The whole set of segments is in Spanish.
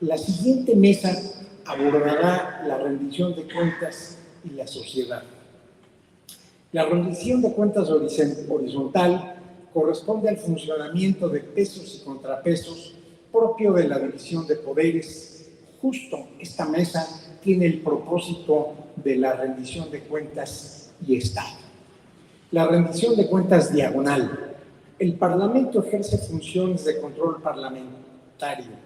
La siguiente mesa abordará la rendición de cuentas y la sociedad. La rendición de cuentas horizontal corresponde al funcionamiento de pesos y contrapesos propio de la división de poderes. Justo esta mesa tiene el propósito de la rendición de cuentas y Estado. La rendición de cuentas diagonal. El Parlamento ejerce funciones de control parlamentario,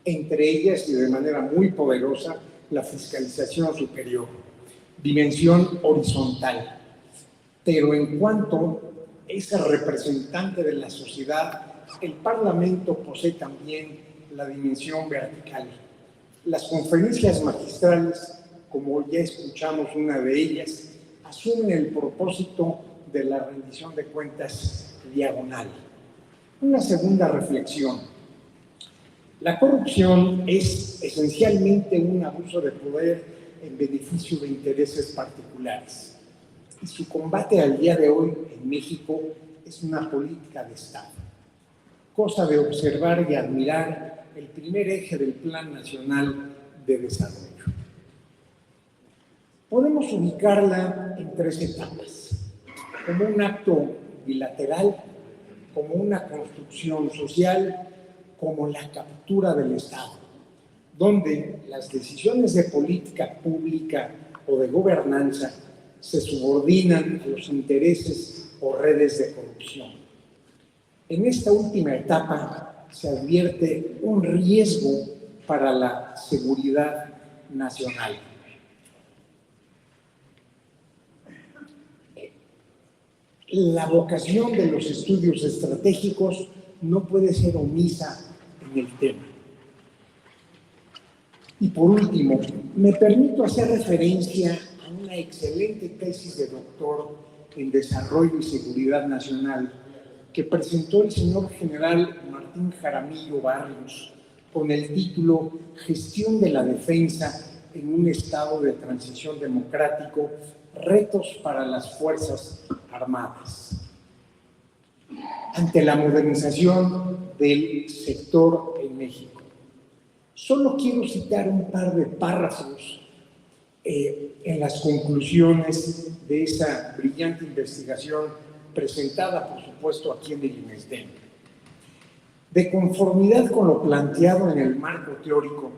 entre ellas y de manera muy poderosa la fiscalización superior. Dimensión horizontal. Pero en cuanto es el representante de la sociedad, el Parlamento posee también la dimensión vertical. Las conferencias magistrales, como ya escuchamos una de ellas, asumen el propósito de la rendición de cuentas diagonal. Una segunda reflexión. La corrupción es esencialmente un abuso de poder en beneficio de intereses particulares. Y su combate al día de hoy en México es una política de Estado. Cosa de observar y admirar el primer eje del Plan Nacional de Desarrollo. Podemos ubicarla en tres etapas: como un acto bilateral, como una construcción social, como la captura del Estado, donde las decisiones de política pública o de gobernanza se subordinan a los intereses o redes de corrupción. En esta última etapa se advierte un riesgo para la seguridad nacional. La vocación de los estudios estratégicos no puede ser omisa en el tema. Y por último, me permito hacer referencia a una excelente tesis de doctor en Desarrollo y Seguridad Nacional que presentó el señor general Martín Jaramillo Barrios con el título Gestión de la Defensa en un Estado de Transición Democrático, retos para las Fuerzas Armadas. Ante la modernización del sector en México. Solo quiero citar un par de párrafos en las conclusiones de esa brillante investigación presentada, por supuesto, aquí en el INESDEM. De conformidad con lo planteado en el marco teórico,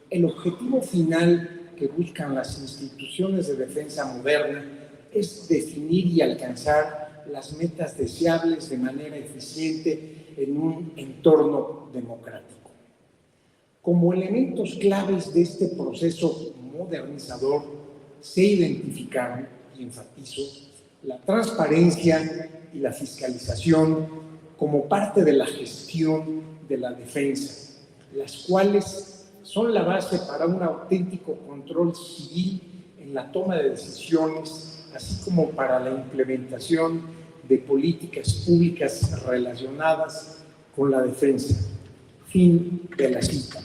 el objetivo final que buscan las instituciones de defensa moderna es definir y alcanzar las metas deseables de manera eficiente en un entorno democrático. Como elementos claves de este proceso modernizador se identificaron, y enfatizo, la transparencia y la fiscalización como parte de la gestión de la defensa, las cuales son la base para un auténtico control civil en la toma de decisiones, así como para la implementación de políticas públicas relacionadas con la defensa. Fin de la cita.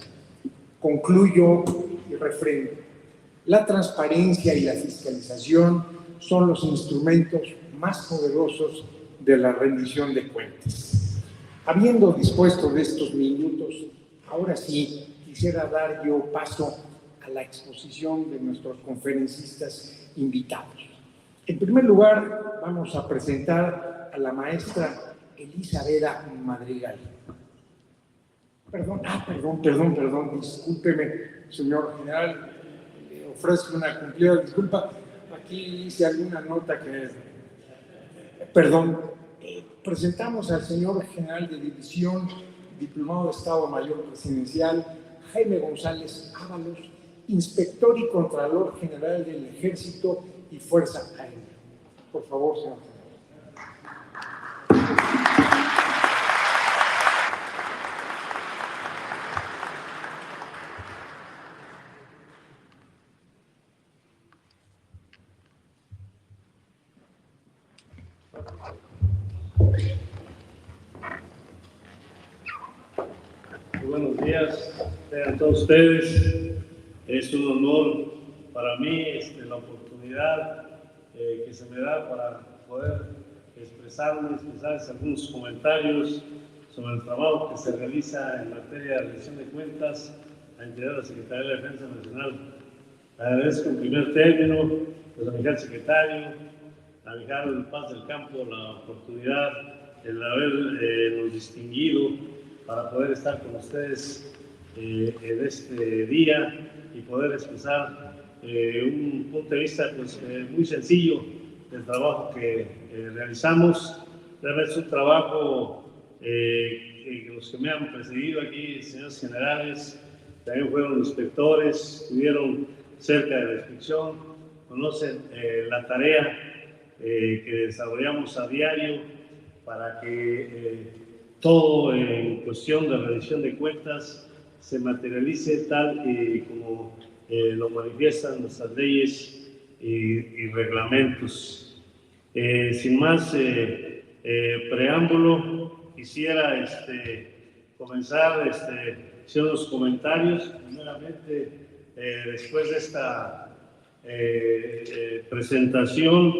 Concluyo y refrendo. La transparencia y la fiscalización son los instrumentos más poderosos de la rendición de cuentas. Habiendo dispuesto de estos minutos, ahora sí quisiera dar yo paso a la exposición de nuestros conferencistas invitados. En primer lugar, vamos a presentar a la maestra Elisa Vera Madrigal. Perdón, discúlpeme, señor general, le ofrezco una cumplida disculpa. Aquí hice alguna nota que... presentamos al señor general de división, diplomado de Estado Mayor Presidencial, Jaime González Ábalos, inspector y contralor general del Ejército y Fuerza Aérea. Por favor, señor general. Muy buenos días a todos ustedes. Es un honor para mí la oportunidad que se me da para poder expresarles algunos comentarios sobre el trabajo que se realiza en materia de rendición de cuentas la entidad de la Secretaría de la Defensa Nacional. Agradezco en primer término pues, a mi al secretario, a Mijael Paz del Campo, la oportunidad de habernos distinguido para poder estar con ustedes en este día y poder expresar un punto de vista pues, muy sencillo del trabajo que realizamos. Realmente es un trabajo los que me han precedido aquí, señores generales, también fueron inspectores, estuvieron cerca de la inspección, conocen la tarea que desarrollamos a diario para que todo en cuestión de rendición de cuentas se materialice tal como lo manifiestan nuestras leyes y reglamentos. Sin más preámbulo, quisiera comenzar haciendo los comentarios. Primeramente, después de esta presentación,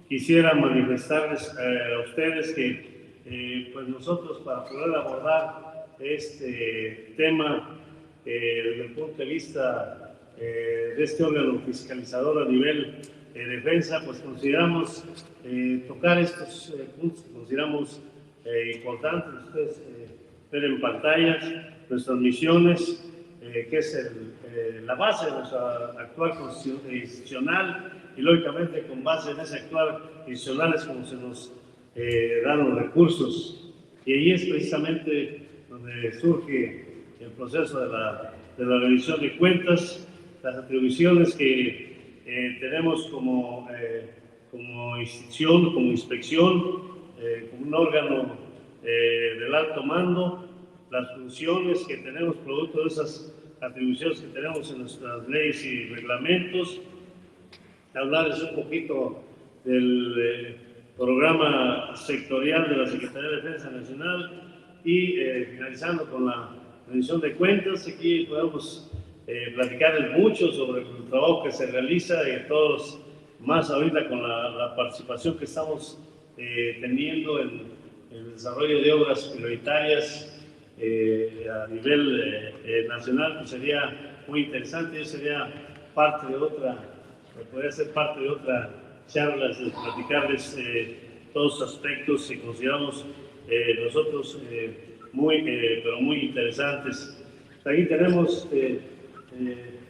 quisiera manifestarles a ustedes que pues nosotros para poder abordar este tema desde el punto de vista de este órgano fiscalizador a nivel defensa, pues consideramos tocar estos puntos que consideramos importantes. Ustedes ven en pantallas nuestras misiones, que es la base de nuestra actual constitución institucional, y lógicamente con base en ese actual institucional es como se nos dan los recursos, y ahí es precisamente donde surge el proceso de la revisión de cuentas, las atribuciones que tenemos como institución, como inspección, como un órgano del alto mando, las funciones que tenemos producto de esas atribuciones que tenemos en nuestras leyes y reglamentos, hablarles un poquito del programa sectorial de la Secretaría de Defensa Nacional y finalizando con la rendición de cuentas. Aquí podemos platicarles mucho sobre el trabajo que se realiza y todos más ahorita con la participación que estamos teniendo en el desarrollo de obras prioritarias a nivel nacional, pues sería muy interesante. Yo sería parte de otra, podría ser parte de otra charla, de platicarles todos los aspectos que consideramos nosotros pero muy interesantes. Aquí tenemos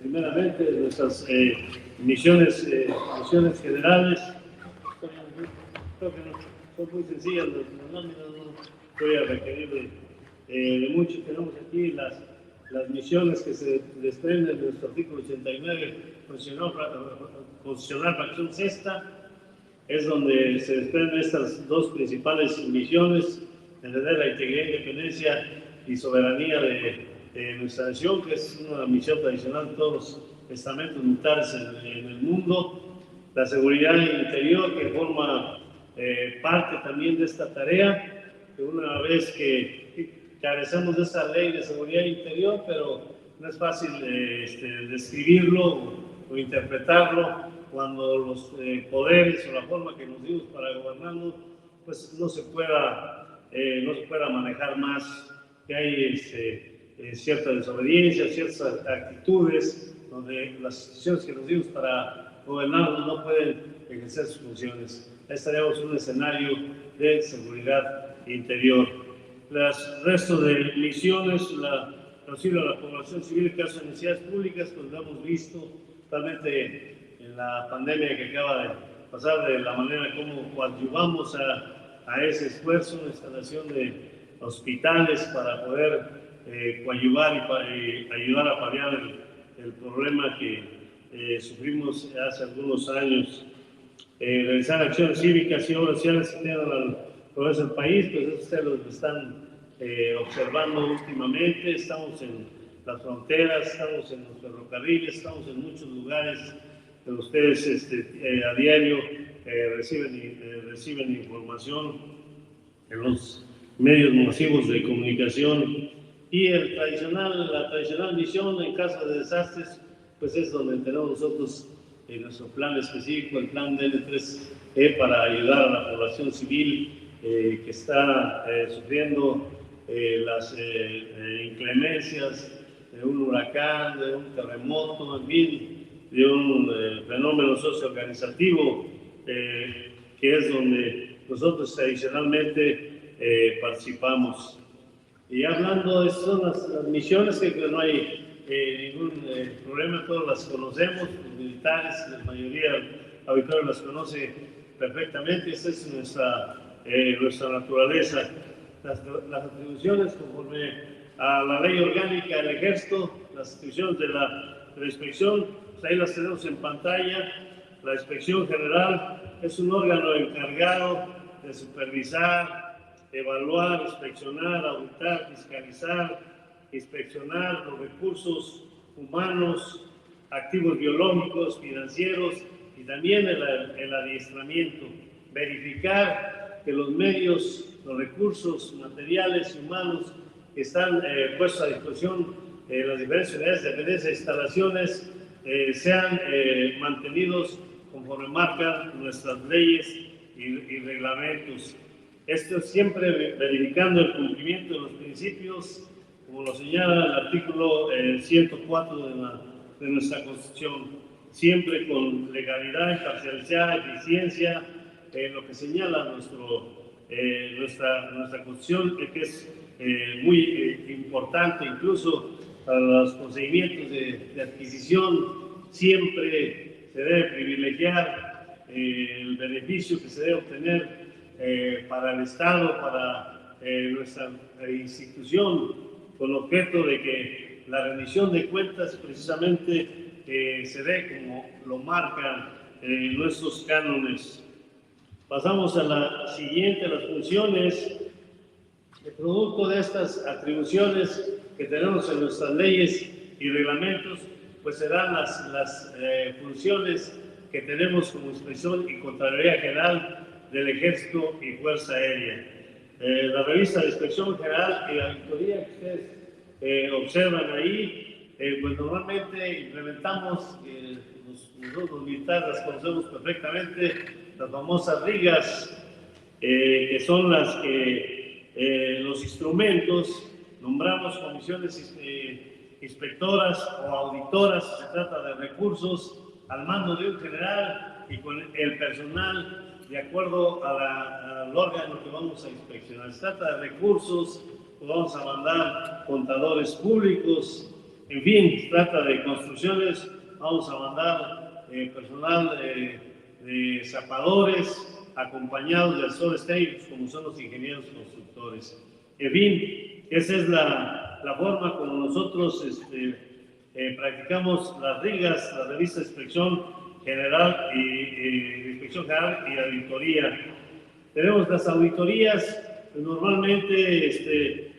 primeramente nuestras misiones generales. Creo que son muy sencillas, no voy a requerir de mucho. Tenemos aquí las misiones que se desprenden de nuestro artículo 89, constitucional fracción sexta, es donde se desprenden estas dos principales misiones: defender la integridad, independencia y soberanía de nuestra nación, que es una misión tradicional de todos los estamentos militares en el mundo; la seguridad interior, que forma parte también de esta tarea, que una vez que carecemos de esta ley de seguridad interior, pero no es fácil describirlo o interpretarlo cuando los poderes o la forma que nos dimos para gobernarnos pues no se pueda manejar más, que hay cierta desobediencia, ciertas actitudes donde las instituciones que nos dimos para gobernarnos no pueden ejercer sus funciones. Ahí estaríamos en un escenario de seguridad interior. Los restos de misiones, auxilio a la población civil en caso de necesidades públicas, pues lo hemos visto totalmente en la pandemia que acaba de pasar, de la manera como coadyuvamos a ese esfuerzo, la instalación de hospitales para poder coadyuvar y ayudar a paliar el problema que sufrimos hace algunos años. Realizar acciones cívicas y obras sociales que tengan al progreso del país, pues eso ustedes lo están observando últimamente. Estamos en las fronteras, estamos en los ferrocarriles, estamos en muchos lugares que ustedes a diario reciben información en los medios masivos de comunicación. Y la tradicional misión en caso de desastres, pues es donde tenemos nosotros nuestro plan específico, el plan DN3E, para ayudar a la población civil que está sufriendo las inclemencias de un huracán, de un terremoto, en fin, de un fenómeno socioorganizativo, que es donde nosotros tradicionalmente participamos. Y hablando de estas son las misiones, que no hay ningún problema, todos las conocemos, los militares, la mayoría del auditorio las conoce perfectamente. Esta es nuestra naturaleza. Las atribuciones conforme a la ley orgánica del Ejército, las atribuciones de la inspección, pues ahí las tenemos en pantalla. La Inspección General es un órgano encargado de supervisar, evaluar, inspeccionar, auditar, fiscalizar, inspeccionar los recursos humanos, activos biológicos, financieros y también el adiestramiento. Verificar que los medios, los recursos materiales y humanos que están puestos a disposición de las diferentes unidades, dependencias e instalaciones sean mantenidos conforme marcan nuestras leyes y reglamentos. Esto siempre verificando el cumplimiento de los principios, como lo señala el artículo 104 de nuestra Constitución, siempre con legalidad, imparcialidad, eficiencia, lo que señala nuestra Constitución, que es muy importante, incluso para los procedimientos de adquisición. Siempre se debe privilegiar el beneficio que se debe obtener para el Estado, para nuestra institución, con objeto de que la rendición de cuentas precisamente se dé como lo marcan nuestros cánones. Pasamos a la siguiente, las funciones. El producto de estas atribuciones que tenemos en nuestras leyes y reglamentos, pues serán las funciones que tenemos como Inspección y Contraloría General del Ejército y Fuerza Aérea. La revista de Inspección General y la auditoría que ustedes observan ahí, pues normalmente implementamos, nosotros los militares las conocemos perfectamente, las famosas rigas, que son las que los instrumentos, nombramos comisiones inspectoras o auditoras, se trata de recursos al mando de un general y con el personal de acuerdo al órgano que vamos a inspeccionar. Se trata de recursos, pues vamos a mandar contadores públicos, en fin, se trata de construcciones, vamos a mandar personal de zapadores, acompañados de asesores técnicos como son los ingenieros constructores. En fin, esa es la forma como nosotros practicamos las rigas, la revista de Inspección General Inspección General y Auditoría. Tenemos las auditorías, que normalmente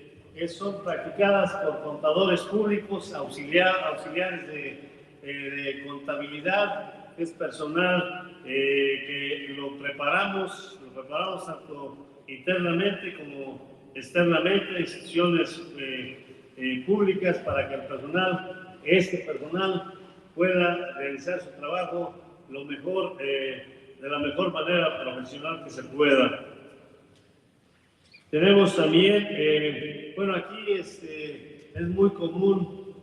son practicadas por contadores públicos, auxiliares de contabilidad, que es personal que lo preparamos tanto internamente como externamente, instituciones públicas, para que el personal pueda realizar su trabajo lo mejor, de la mejor manera profesional que se pueda. Tenemos también, bueno, aquí es muy común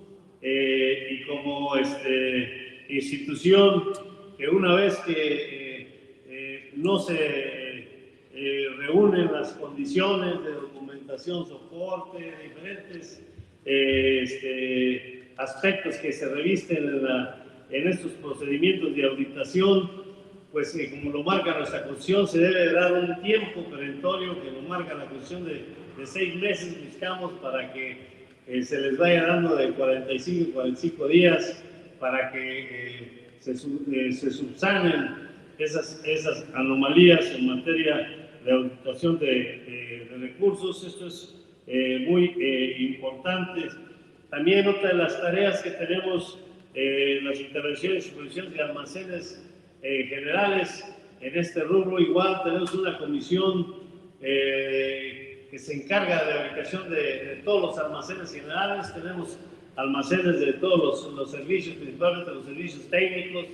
y como institución que una vez que no se reúnen las condiciones de documentación, soporte, diferentes aspectos que se revisten en estos procedimientos de auditación, pues como lo marca nuestra Constitución, se debe dar un tiempo perentorio que lo marca la Constitución de 6 meses, buscamos para que se les vaya dando de 45 a 45 días para que se subsanen esas anomalías en materia de auditación de recursos. Esto es muy importante. También otra de las tareas que tenemos, las intervenciones y supervisiones de almacenes generales. En este rubro igual tenemos una comisión que se encarga de la aplicación de todos los almacenes generales. Tenemos almacenes de todos los servicios, principalmente los servicios técnicos,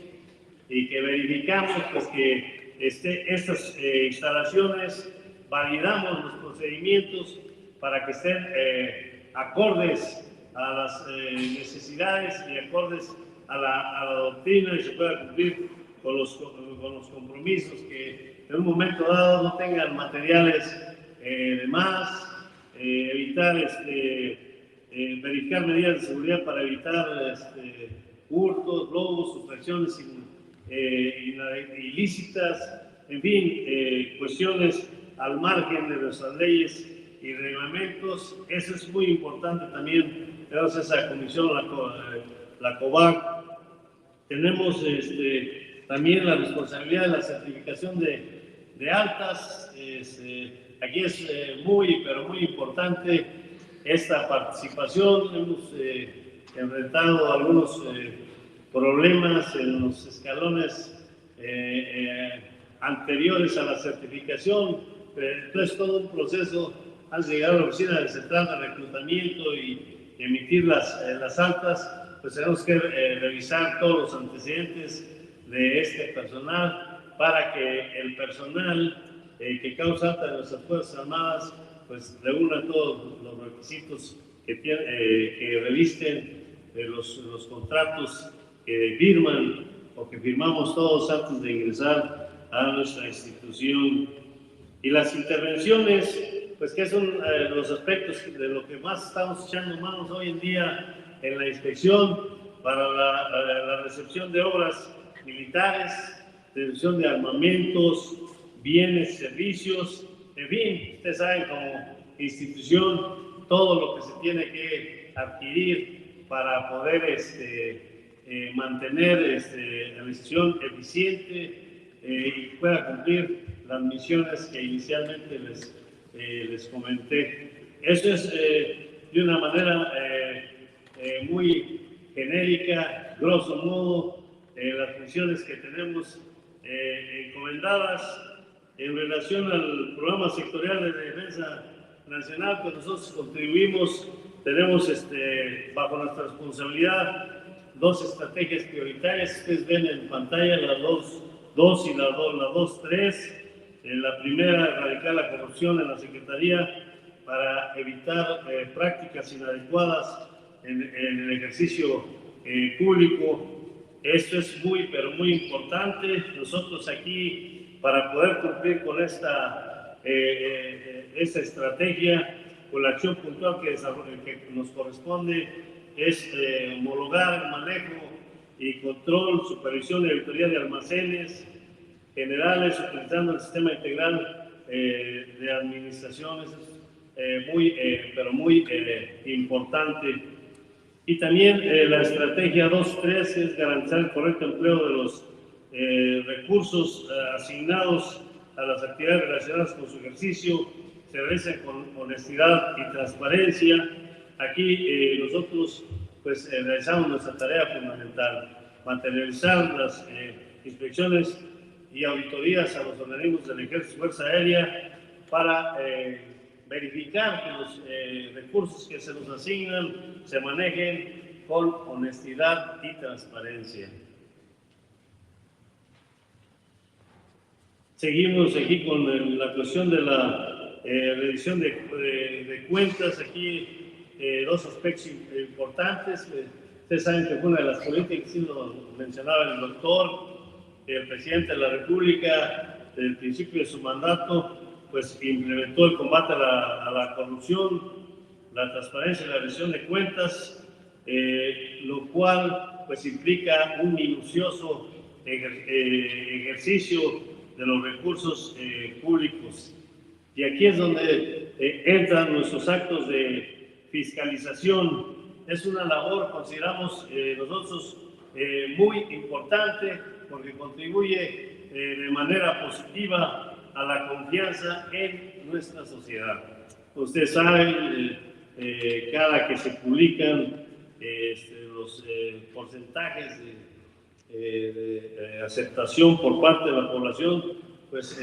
y que verificamos pues que estas instalaciones, validamos los procedimientos para que estén acordes a las necesidades y acordes a la doctrina, y se pueda cumplir con los compromisos, que en un momento dado no tengan materiales de más, evitar verificar medidas de seguridad para evitar hurtos, robos, sustracciones ilícitas, en fin, cuestiones al margen de nuestras leyes y reglamentos. Eso es muy importante también. Tenemos esa comisión, la COVAC. Tenemos también la responsabilidad de la certificación de altas. Aquí es pero muy importante esta participación. Hemos enfrentado algunos problemas en los escalones anteriores a la certificación, entonces todo un proceso. Al llegar a la oficina de central de reclutamiento y emitir las altas, pues tenemos que revisar todos los antecedentes de este personal para que el personal que causa alta de nuestras Fuerzas Armadas pues reúna todos los requisitos que revisten los contratos que firman o que firmamos todos antes de ingresar a nuestra institución. Y las intervenciones, pues que son los aspectos de lo que más estamos echando manos hoy en día en la inspección para la recepción de obras militares, recepción de armamentos, bienes, servicios, en fin, ustedes saben, como institución, todo lo que se tiene que adquirir para poder mantener la institución eficiente y pueda cumplir las misiones que inicialmente les comenté. Eso es de una manera muy genérica, grosso modo, las funciones que tenemos encomendadas en relación al programa sectorial de defensa nacional. Pues nosotros contribuimos, tenemos bajo nuestra responsabilidad 2 estrategias prioritarias. Ustedes ven en pantalla la 2 y la 2.3. La primera, erradicar la corrupción en la Secretaría para evitar prácticas inadecuadas en el ejercicio público. Esto es muy, pero muy importante. Nosotros aquí, para poder cumplir con esta estrategia, con la acción puntual que nos corresponde, es homologar el manejo y control, supervisión y auditoría de almacenes generales utilizando el sistema integral de administración. Eso es muy, pero muy importante. Y también la estrategia 2.3 es garantizar el correcto empleo de los recursos asignados a las actividades relacionadas con su ejercicio, se realiza con honestidad y transparencia. Aquí nosotros pues realizamos nuestra tarea fundamental, materializar las inspecciones y auditorías a los organismos del Ejército y Fuerza Aérea para verificar que los recursos que se nos asignan se manejen con honestidad y transparencia. Seguimos aquí con la cuestión de la revisión de cuentas. Aquí 2 aspectos importantes. Ustedes saben que fue una de las políticas, sí lo mencionaba el doctor, el presidente de la República, desde el principio de su mandato, pues implementó el combate a la corrupción, la transparencia y la rendición de cuentas, lo cual pues implica un minucioso ejercicio de los recursos públicos. Y aquí es donde entran nuestros actos de fiscalización. Es una labor, consideramos nosotros, muy importante, porque contribuye de manera positiva a la confianza en nuestra sociedad. Ustedes saben, cada que se publican los porcentajes de aceptación por parte de la población, pues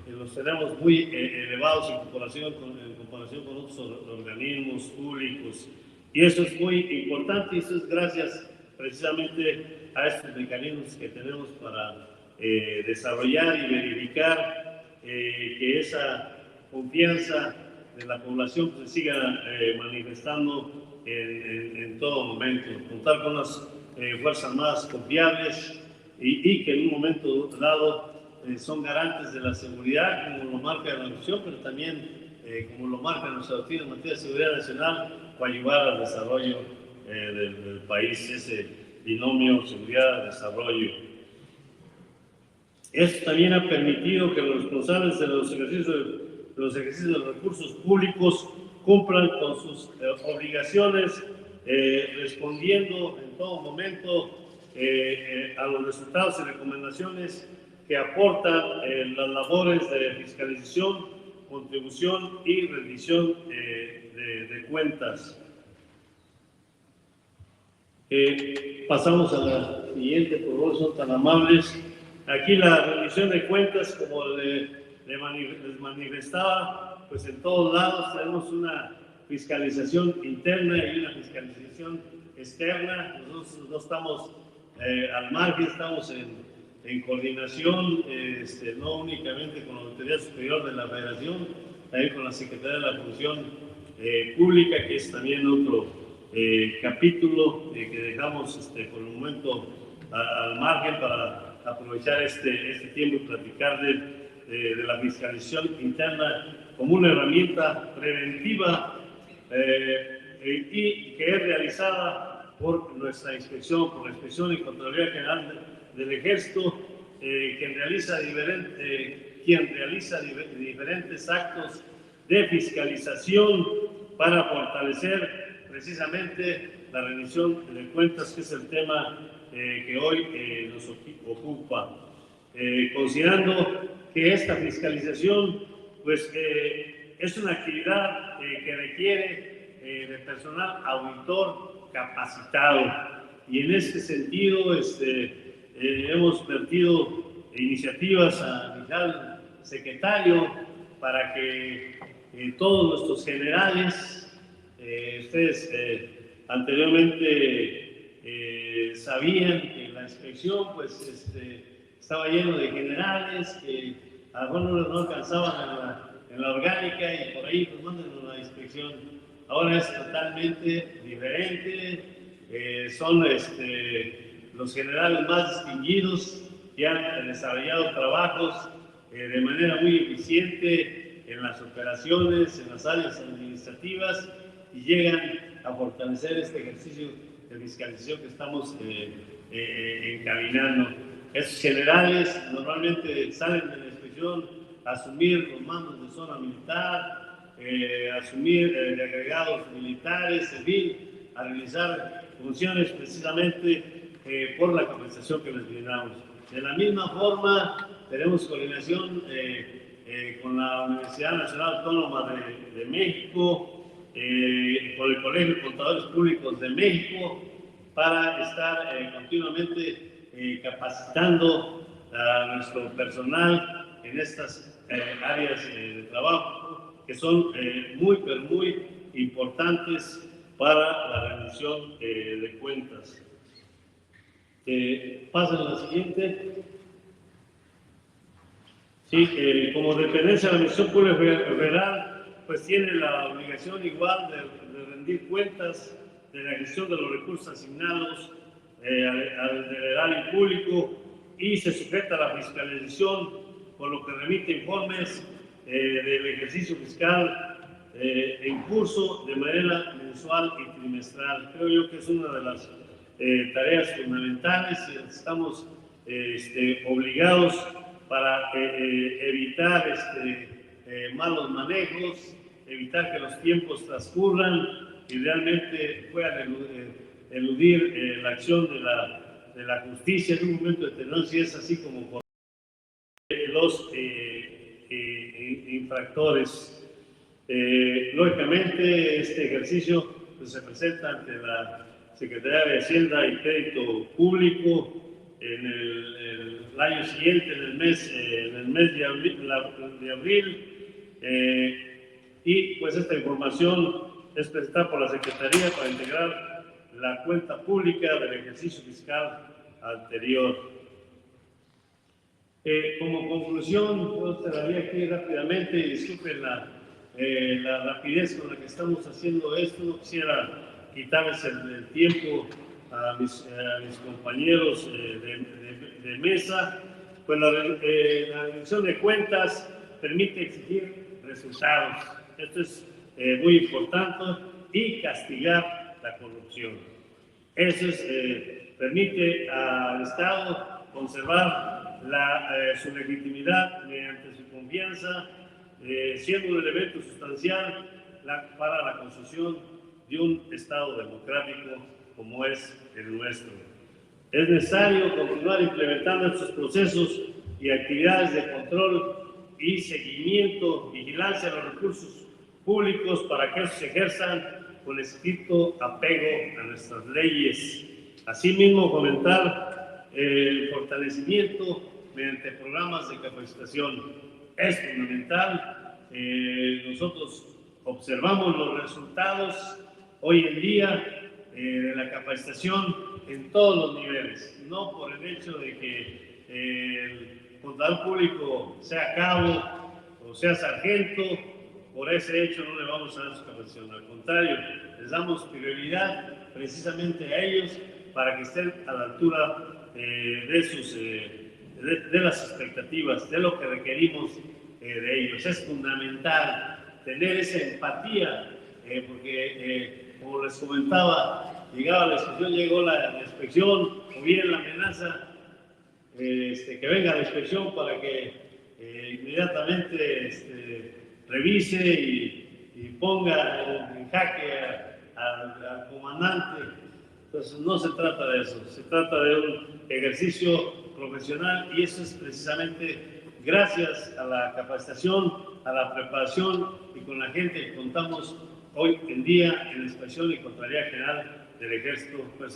los tenemos muy elevados en comparación con otros organismos públicos. Y eso es muy importante, y eso es gracias precisamente a estos mecanismos que tenemos para desarrollar y verificar que esa confianza de la población se siga manifestando en todo momento. Contar con unas Fuerzas Armadas confiables y que en un momento dado son garantes de la seguridad, como lo marca la Constitución, pero también como lo marca nuestra doctrina en materia de seguridad nacional, para ayudar al desarrollo del país, ese binomio seguridad-desarrollo. Esto también ha permitido que los responsables de los ejercicios de los recursos públicos cumplan con sus obligaciones, respondiendo en todo momento a los resultados y recomendaciones que aportan las labores de fiscalización, contribución y rendición de cuentas. Pasamos a la siguiente, por favor, son tan amables. Aquí la rendición de cuentas, como les manifestaba, pues en todos lados tenemos una fiscalización interna y una fiscalización externa. Nosotros no estamos al margen, estamos en coordinación, no únicamente con la Autoridad Superior de la Federación, también con la Secretaría de la Función Pública, que es también otro capítulo que dejamos por el momento al margen para aprovechar este tiempo y platicar de la fiscalización interna como una herramienta preventiva y que es realizada por nuestra inspección, por la Inspección y Contraloría General del Ejército, quien realiza diferentes actos de fiscalización para fortalecer precisamente la rendición de cuentas, que es el tema que hoy nos ocupa. Considerando que esta fiscalización pues, es una actividad que requiere de personal auditor capacitado, y en este sentido hemos vertido iniciativas al secretario para que todos nuestros generales, ustedes anteriormente sabían que la inspección pues estaba lleno de generales que a lo mejor no alcanzaban en la orgánica y por ahí pues mandan a la inspección. Ahora es totalmente diferente, son los generales más distinguidos que han desarrollado trabajos de manera muy eficiente en las operaciones, en las áreas administrativas, y llegan a fortalecer este ejercicio de fiscalización que estamos encaminando. Esos generales normalmente salen de la inspección a asumir los mandos de zona militar, asumir de agregados militares, servir, a realizar funciones precisamente por la compensación que les brindamos. De la misma forma, tenemos coordinación con la Universidad Nacional Autónoma de México, con el Colegio de Contadores Públicos de México, para estar continuamente capacitando a nuestro personal en estas áreas de trabajo que son muy importantes para la rendición de cuentas. Pasa a la siguiente. Sí, como dependencia de la Administración Pública Federal, pues tiene la obligación igual de rendir cuentas de la gestión de los recursos asignados al erario público, y se sujeta a la fiscalización, por lo que remite informes del ejercicio fiscal en curso de manera mensual y trimestral. Creo yo que es una de las tareas fundamentales y estamos obligados para evitar malos manejos, evitar que los tiempos transcurran y realmente puedan eludir la acción de la justicia en un momento determinado, si es así como por los infractores. Lógicamente, este ejercicio pues, se presenta ante la Secretaría de Hacienda y Crédito Público en el año siguiente, en el mes de abril, y pues esta información es presentada por la Secretaría para integrar la cuenta pública del ejercicio fiscal anterior. Como conclusión, yo cerraría aquí rápidamente, y disculpen la rapidez con la que estamos haciendo esto. No quisiera quitarles el tiempo a mis compañeros de mesa, pues la rendición de cuentas permite exigir resultados. Esto es muy importante, y castigar la corrupción. Eso permite al Estado conservar su legitimidad mediante su confianza, siendo un elemento sustancial para la construcción de un Estado democrático como es el nuestro. Es necesario continuar implementando estos procesos y actividades de control y seguimiento, vigilancia de los recursos públicos para que se ejerzan con estricto apego a nuestras leyes. Asimismo, fomentar el fortalecimiento mediante programas de capacitación. Es fundamental. Nosotros observamos los resultados hoy en día de la capacitación en todos los niveles, no por el hecho de que el contador público sea cabo o sea sargento, por ese hecho no le vamos a dar su capacitación. Al contrario, les damos prioridad precisamente a ellos para que estén a la altura de las expectativas, de lo que requerimos de ellos. Es fundamental tener esa empatía, porque como les comentaba, llegaba la inspección, llegó la inspección, o bien la amenaza que venga la inspección para que inmediatamente revise y ponga en jaque al comandante. Entonces no se trata de eso, se trata de un ejercicio profesional, y eso es precisamente gracias a la capacitación, a la preparación y con la gente que contamos hoy en día en la Inspección y Contraloría General del Ejército. Pues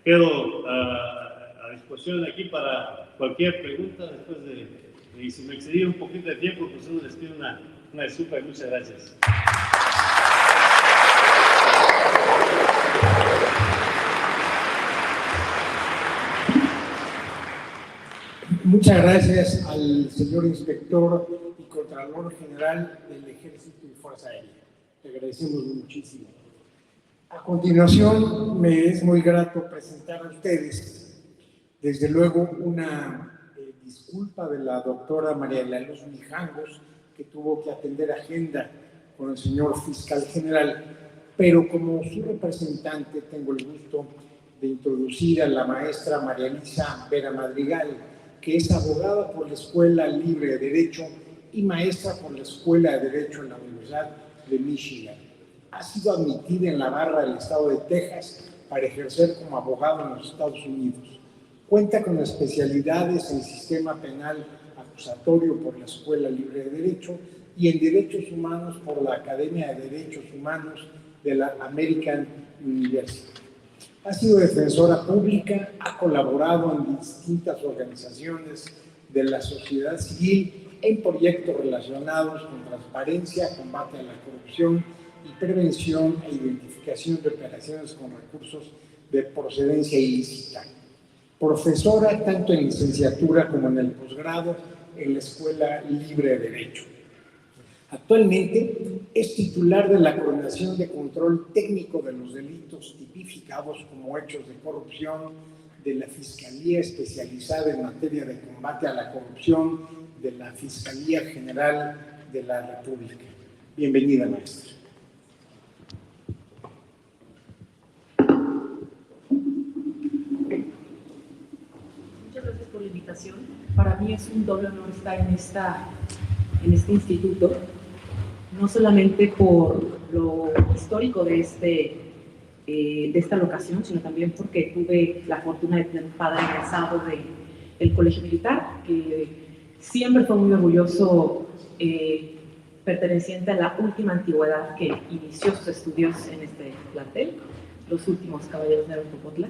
quedo a disposición aquí para cualquier pregunta después y si me excedí un poquito de tiempo, pues uno les pido una disculpa y muchas gracias. Muchas gracias al señor inspector y contralor general del Ejército y Fuerza Aérea. Le agradecemos muchísimo. A continuación, me es muy grato presentar a ustedes, desde luego, una disculpa de la doctora María de la Luz Mijangos, que tuvo que atender agenda con el señor fiscal general, pero como su representante tengo el gusto de introducir a la maestra María Elisa Vera Madrigal, que es abogada por la Escuela Libre de Derecho y maestra por la Escuela de Derecho en la Universidad de Michigan. Ha sido admitida en la barra del estado de Texas para ejercer como abogado en los Estados Unidos. Cuenta con especialidades en sistema penal acusatorio por la Escuela Libre de Derecho y en Derechos Humanos por la Academia de Derechos Humanos de la American University. Ha sido defensora pública, ha colaborado en distintas organizaciones de la sociedad civil en proyectos relacionados con transparencia, combate a la corrupción y prevención e identificación de operaciones con recursos de procedencia ilícita. Profesora tanto en licenciatura como en el posgrado en la Escuela Libre de Derecho. Actualmente es titular de la Coordinación de Control Técnico de los Delitos Tipificados como Hechos de Corrupción de la Fiscalía Especializada en Materia de Combate a la Corrupción de la Fiscalía General de la República. Bienvenida, maestra. Muchas gracias por la invitación. Para mí es un doble honor estar en este instituto, no solamente por lo histórico de esta locación, sino también porque tuve la fortuna de tener un padre egresado del Colegio Militar, que siempre fue muy orgulloso, perteneciente a la última antigüedad que inició sus estudios en este plantel, los últimos caballeros de Aeropopotla.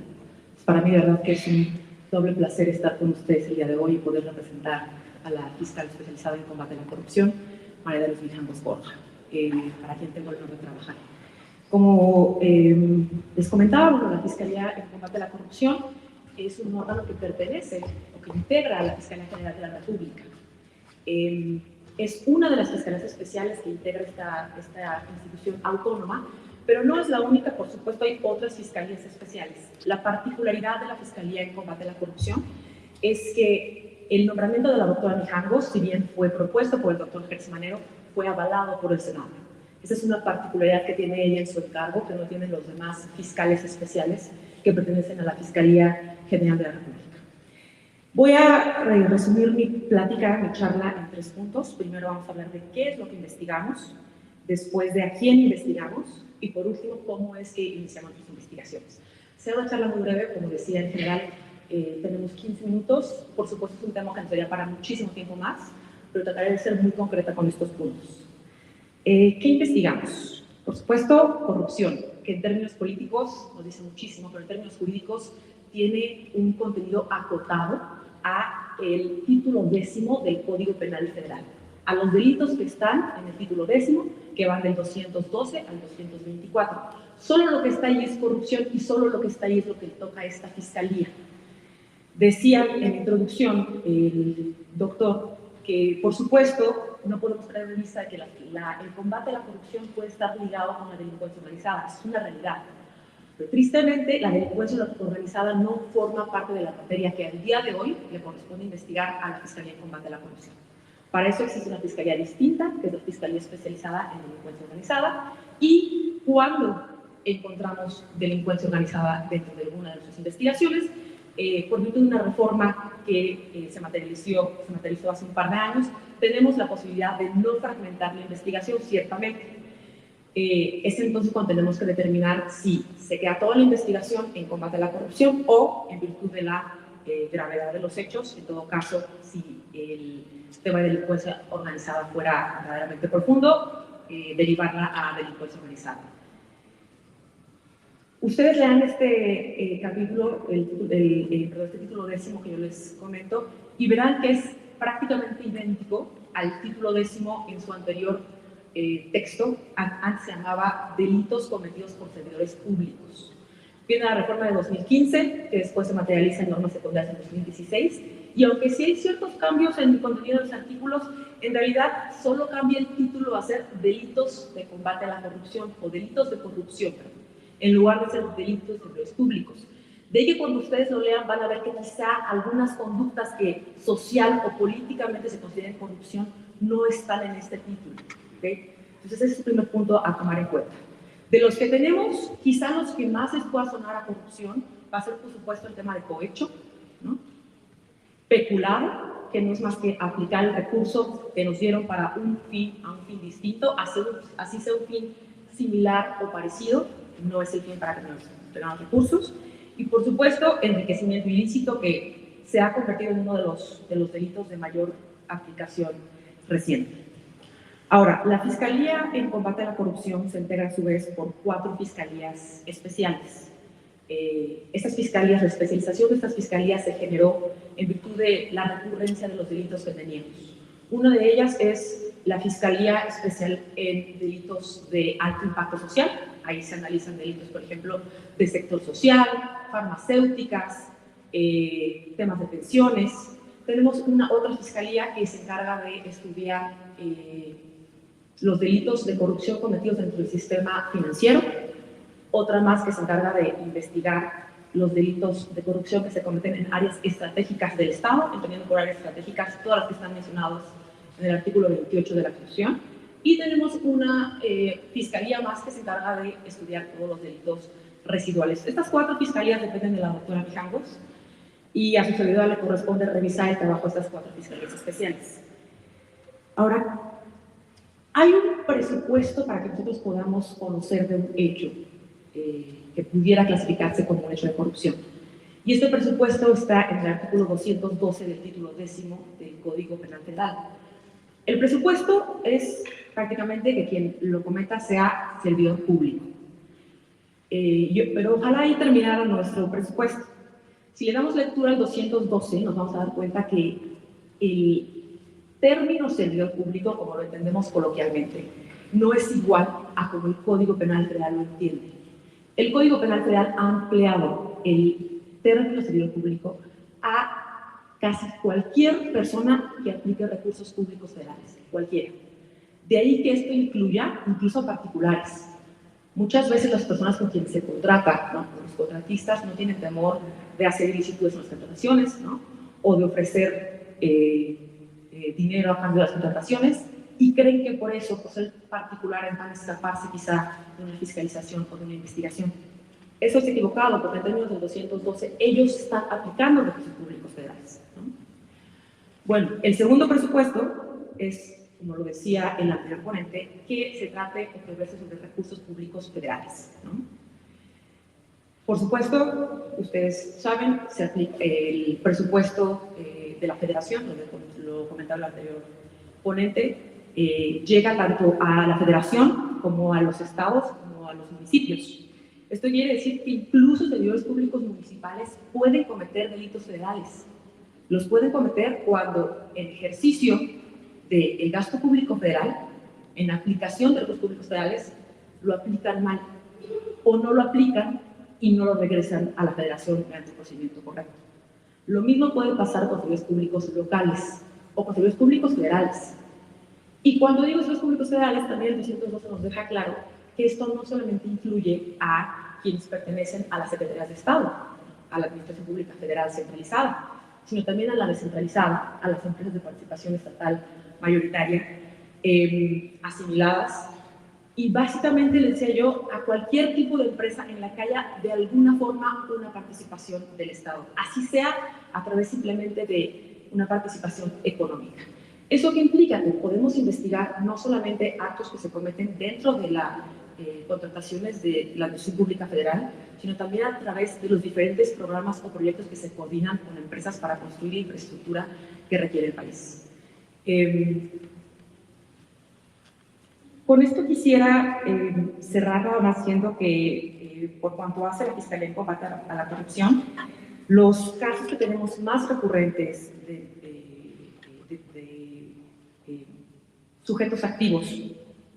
Para mí, de verdad, que es un doble placer estar con ustedes el día de hoy y poder representar a la fiscal especializada en combate a la corrupción, María de Luz Mijangos Borja, para quien tengo el honor de trabajar. Como les comentaba, la Fiscalía en combate a la corrupción es un órgano que pertenece o que integra a la Fiscalía General de la República. Es una de las fiscalías especiales que integra esta institución autónoma, Pero no es la única, por supuesto, hay otras fiscalías especiales. La particularidad de la Fiscalía en Combate a la Corrupción es que el nombramiento de la doctora Mijangos, si bien fue propuesto por el doctor Gertz Manero, fue avalado por el Senado. Esa es una particularidad que tiene ella en su encargo, que no tienen los demás fiscales especiales que pertenecen a la Fiscalía General de la República. Voy a resumir mi plática, mi charla en 3 puntos. Primero vamos a hablar de qué es lo que investigamos, después de a quién investigamos y por último, cómo es que iniciamos nuestras investigaciones. Será una charla muy breve, como decía, en general tenemos 15 minutos. Por supuesto, es un tema que nos daría para muchísimo tiempo más, pero trataré de ser muy concreta con estos puntos. ¿Qué investigamos? Por supuesto, corrupción, que en términos políticos nos dice muchísimo, pero en términos jurídicos tiene un contenido acotado a el título 10º del Código Penal Federal, a los delitos que están en el título 10º, que van del 212 al 224. Solo lo que está ahí es corrupción y solo lo que está ahí es lo que le toca a esta fiscalía. Decía en la introducción el doctor que, por supuesto, no podemos perder de vista que el combate a la corrupción puede estar ligado con la delincuencia organizada. Es una realidad. Pero tristemente, la delincuencia organizada no forma parte de la materia que al día de hoy le corresponde investigar a la Fiscalía en Combate a la Corrupción. Para eso existe una fiscalía distinta, que es la Fiscalía Especializada en Delincuencia Organizada, y cuando encontramos delincuencia organizada dentro de alguna de nuestras investigaciones, por ejemplo, en una reforma que se materializó hace un par de años, tenemos la posibilidad de no fragmentar la investigación, ciertamente. Es entonces cuando tenemos que determinar si se queda toda la investigación en combate a la corrupción o, en virtud de la gravedad de los hechos, en todo caso, si el tema de delincuencia organizada fuera verdaderamente profundo, derivarla a delincuencia organizada. Ustedes lean este capítulo, este título 10º que yo les comento, y verán que es prácticamente idéntico al título 10º en su anterior texto. Antes se llamaba Delitos cometidos por servidores públicos. Viene la reforma de 2015, que después se materializa en normas secundarias en 2016, y aunque sí hay ciertos cambios en el contenido de los artículos, en realidad solo cambia el título a ser Delitos de Combate a la Corrupción o Delitos de Corrupción, en lugar de ser delitos de servidores públicos. De ahí que cuando ustedes lo lean van a ver que quizá algunas conductas que social o políticamente se consideren corrupción no están en este título. ¿Okay? Entonces ese es el primer punto a tomar en cuenta. De los que tenemos, quizá los que más les pueda sonar a corrupción va a ser, por supuesto, el tema de cohecho, ¿no? Peculado, que no es más que aplicar el recurso que nos dieron para un fin a un fin distinto, así sea un fin similar o parecido, no es el fin para que nos tengamos recursos. Y, por supuesto, enriquecimiento ilícito, que se ha convertido en uno de los delitos de mayor aplicación reciente. Ahora, la Fiscalía en Combate a la Corrupción se integra a su vez por 4 fiscalías especiales. Estas fiscalías, la especialización de estas fiscalías se generó en virtud de la recurrencia de los delitos que teníamos. Una de ellas es la Fiscalía Especial en Delitos de Alto Impacto Social. Ahí se analizan delitos, por ejemplo, de sector social, farmacéuticas, temas de pensiones. Tenemos otra fiscalía que se encarga de estudiar los delitos de corrupción cometidos dentro del sistema financiero. Otra más que se encarga de investigar los delitos de corrupción que se cometen en áreas estratégicas del Estado, entendiendo por áreas estratégicas todas las que están mencionadas en el artículo 28 de la Constitución. Y tenemos una fiscalía más que se encarga de estudiar todos los delitos residuales. Estas 4 fiscalías dependen de la doctora Mijangos y a su servidora le corresponde revisar el trabajo de estas 4 fiscalías especiales. Ahora, hay un presupuesto para que nosotros podamos conocer de un hecho que pudiera clasificarse como un hecho de corrupción. Y este presupuesto está en el artículo 212 del título 10º del Código Penal Federal. El presupuesto es prácticamente que quien lo cometa sea servidor público. Pero ojalá ahí terminara nuestro presupuesto. Si le damos lectura al 212, nos vamos a dar cuenta que el término servidor público, como lo entendemos coloquialmente, no es igual a como el Código Penal Federal lo entiende. El Código Penal Federal ha ampliado el término servidor público a casi cualquier persona que aplique recursos públicos federales, cualquiera. De ahí que esto incluya incluso a particulares. Muchas veces las personas con quienes se contrata, ¿no? Los contratistas no tienen temor de hacer ilicitudes en las contrataciones, ¿no? O de ofrecer dinero a cambio de las contrataciones, y creen que por eso, por ser particulares, van a escaparse quizá de una fiscalización o de una investigación. Eso es equivocado, porque en términos del 212, ellos están aplicando recursos públicos federales, ¿no? Bueno, el segundo presupuesto es, como lo decía el anterior ponente, que se trate o que verse sobre recursos públicos federales, ¿no? Por supuesto, ustedes saben, se aplica el presupuesto de la federación, lo comentaba el anterior ponente, llega tanto a la federación como a los estados como a los municipios. Esto quiere decir que incluso servidores públicos municipales pueden cometer delitos federales. Los pueden cometer cuando en ejercicio del gasto público federal, en aplicación de recursos públicos federales, lo aplican mal o no lo aplican y no lo regresan a la federación mediante el procedimiento correcto. Lo mismo puede pasar con servidores públicos locales o con servidores públicos federales. Y cuando digo servidores públicos federales, también el 212 nos deja claro que esto no solamente incluye a quienes pertenecen a las secretarías de Estado, a la Administración Pública Federal centralizada, sino también a la descentralizada, a las empresas de participación estatal mayoritaria, asimiladas, y básicamente, les decía yo, a cualquier tipo de empresa en la que haya de alguna forma una participación del Estado, así sea a través simplemente de una participación económica. ¿Eso qué implica? Que podemos investigar no solamente actos que se cometen dentro de las contrataciones de la Administración Pública Federal, sino también a través de los diferentes programas o proyectos que se coordinan con empresas para construir la infraestructura que requiere el país. Con esto quisiera cerrar nada más diciendo que por cuanto hace la Fiscalía en combate a la corrupción, los casos que tenemos más recurrentes de sujetos activos,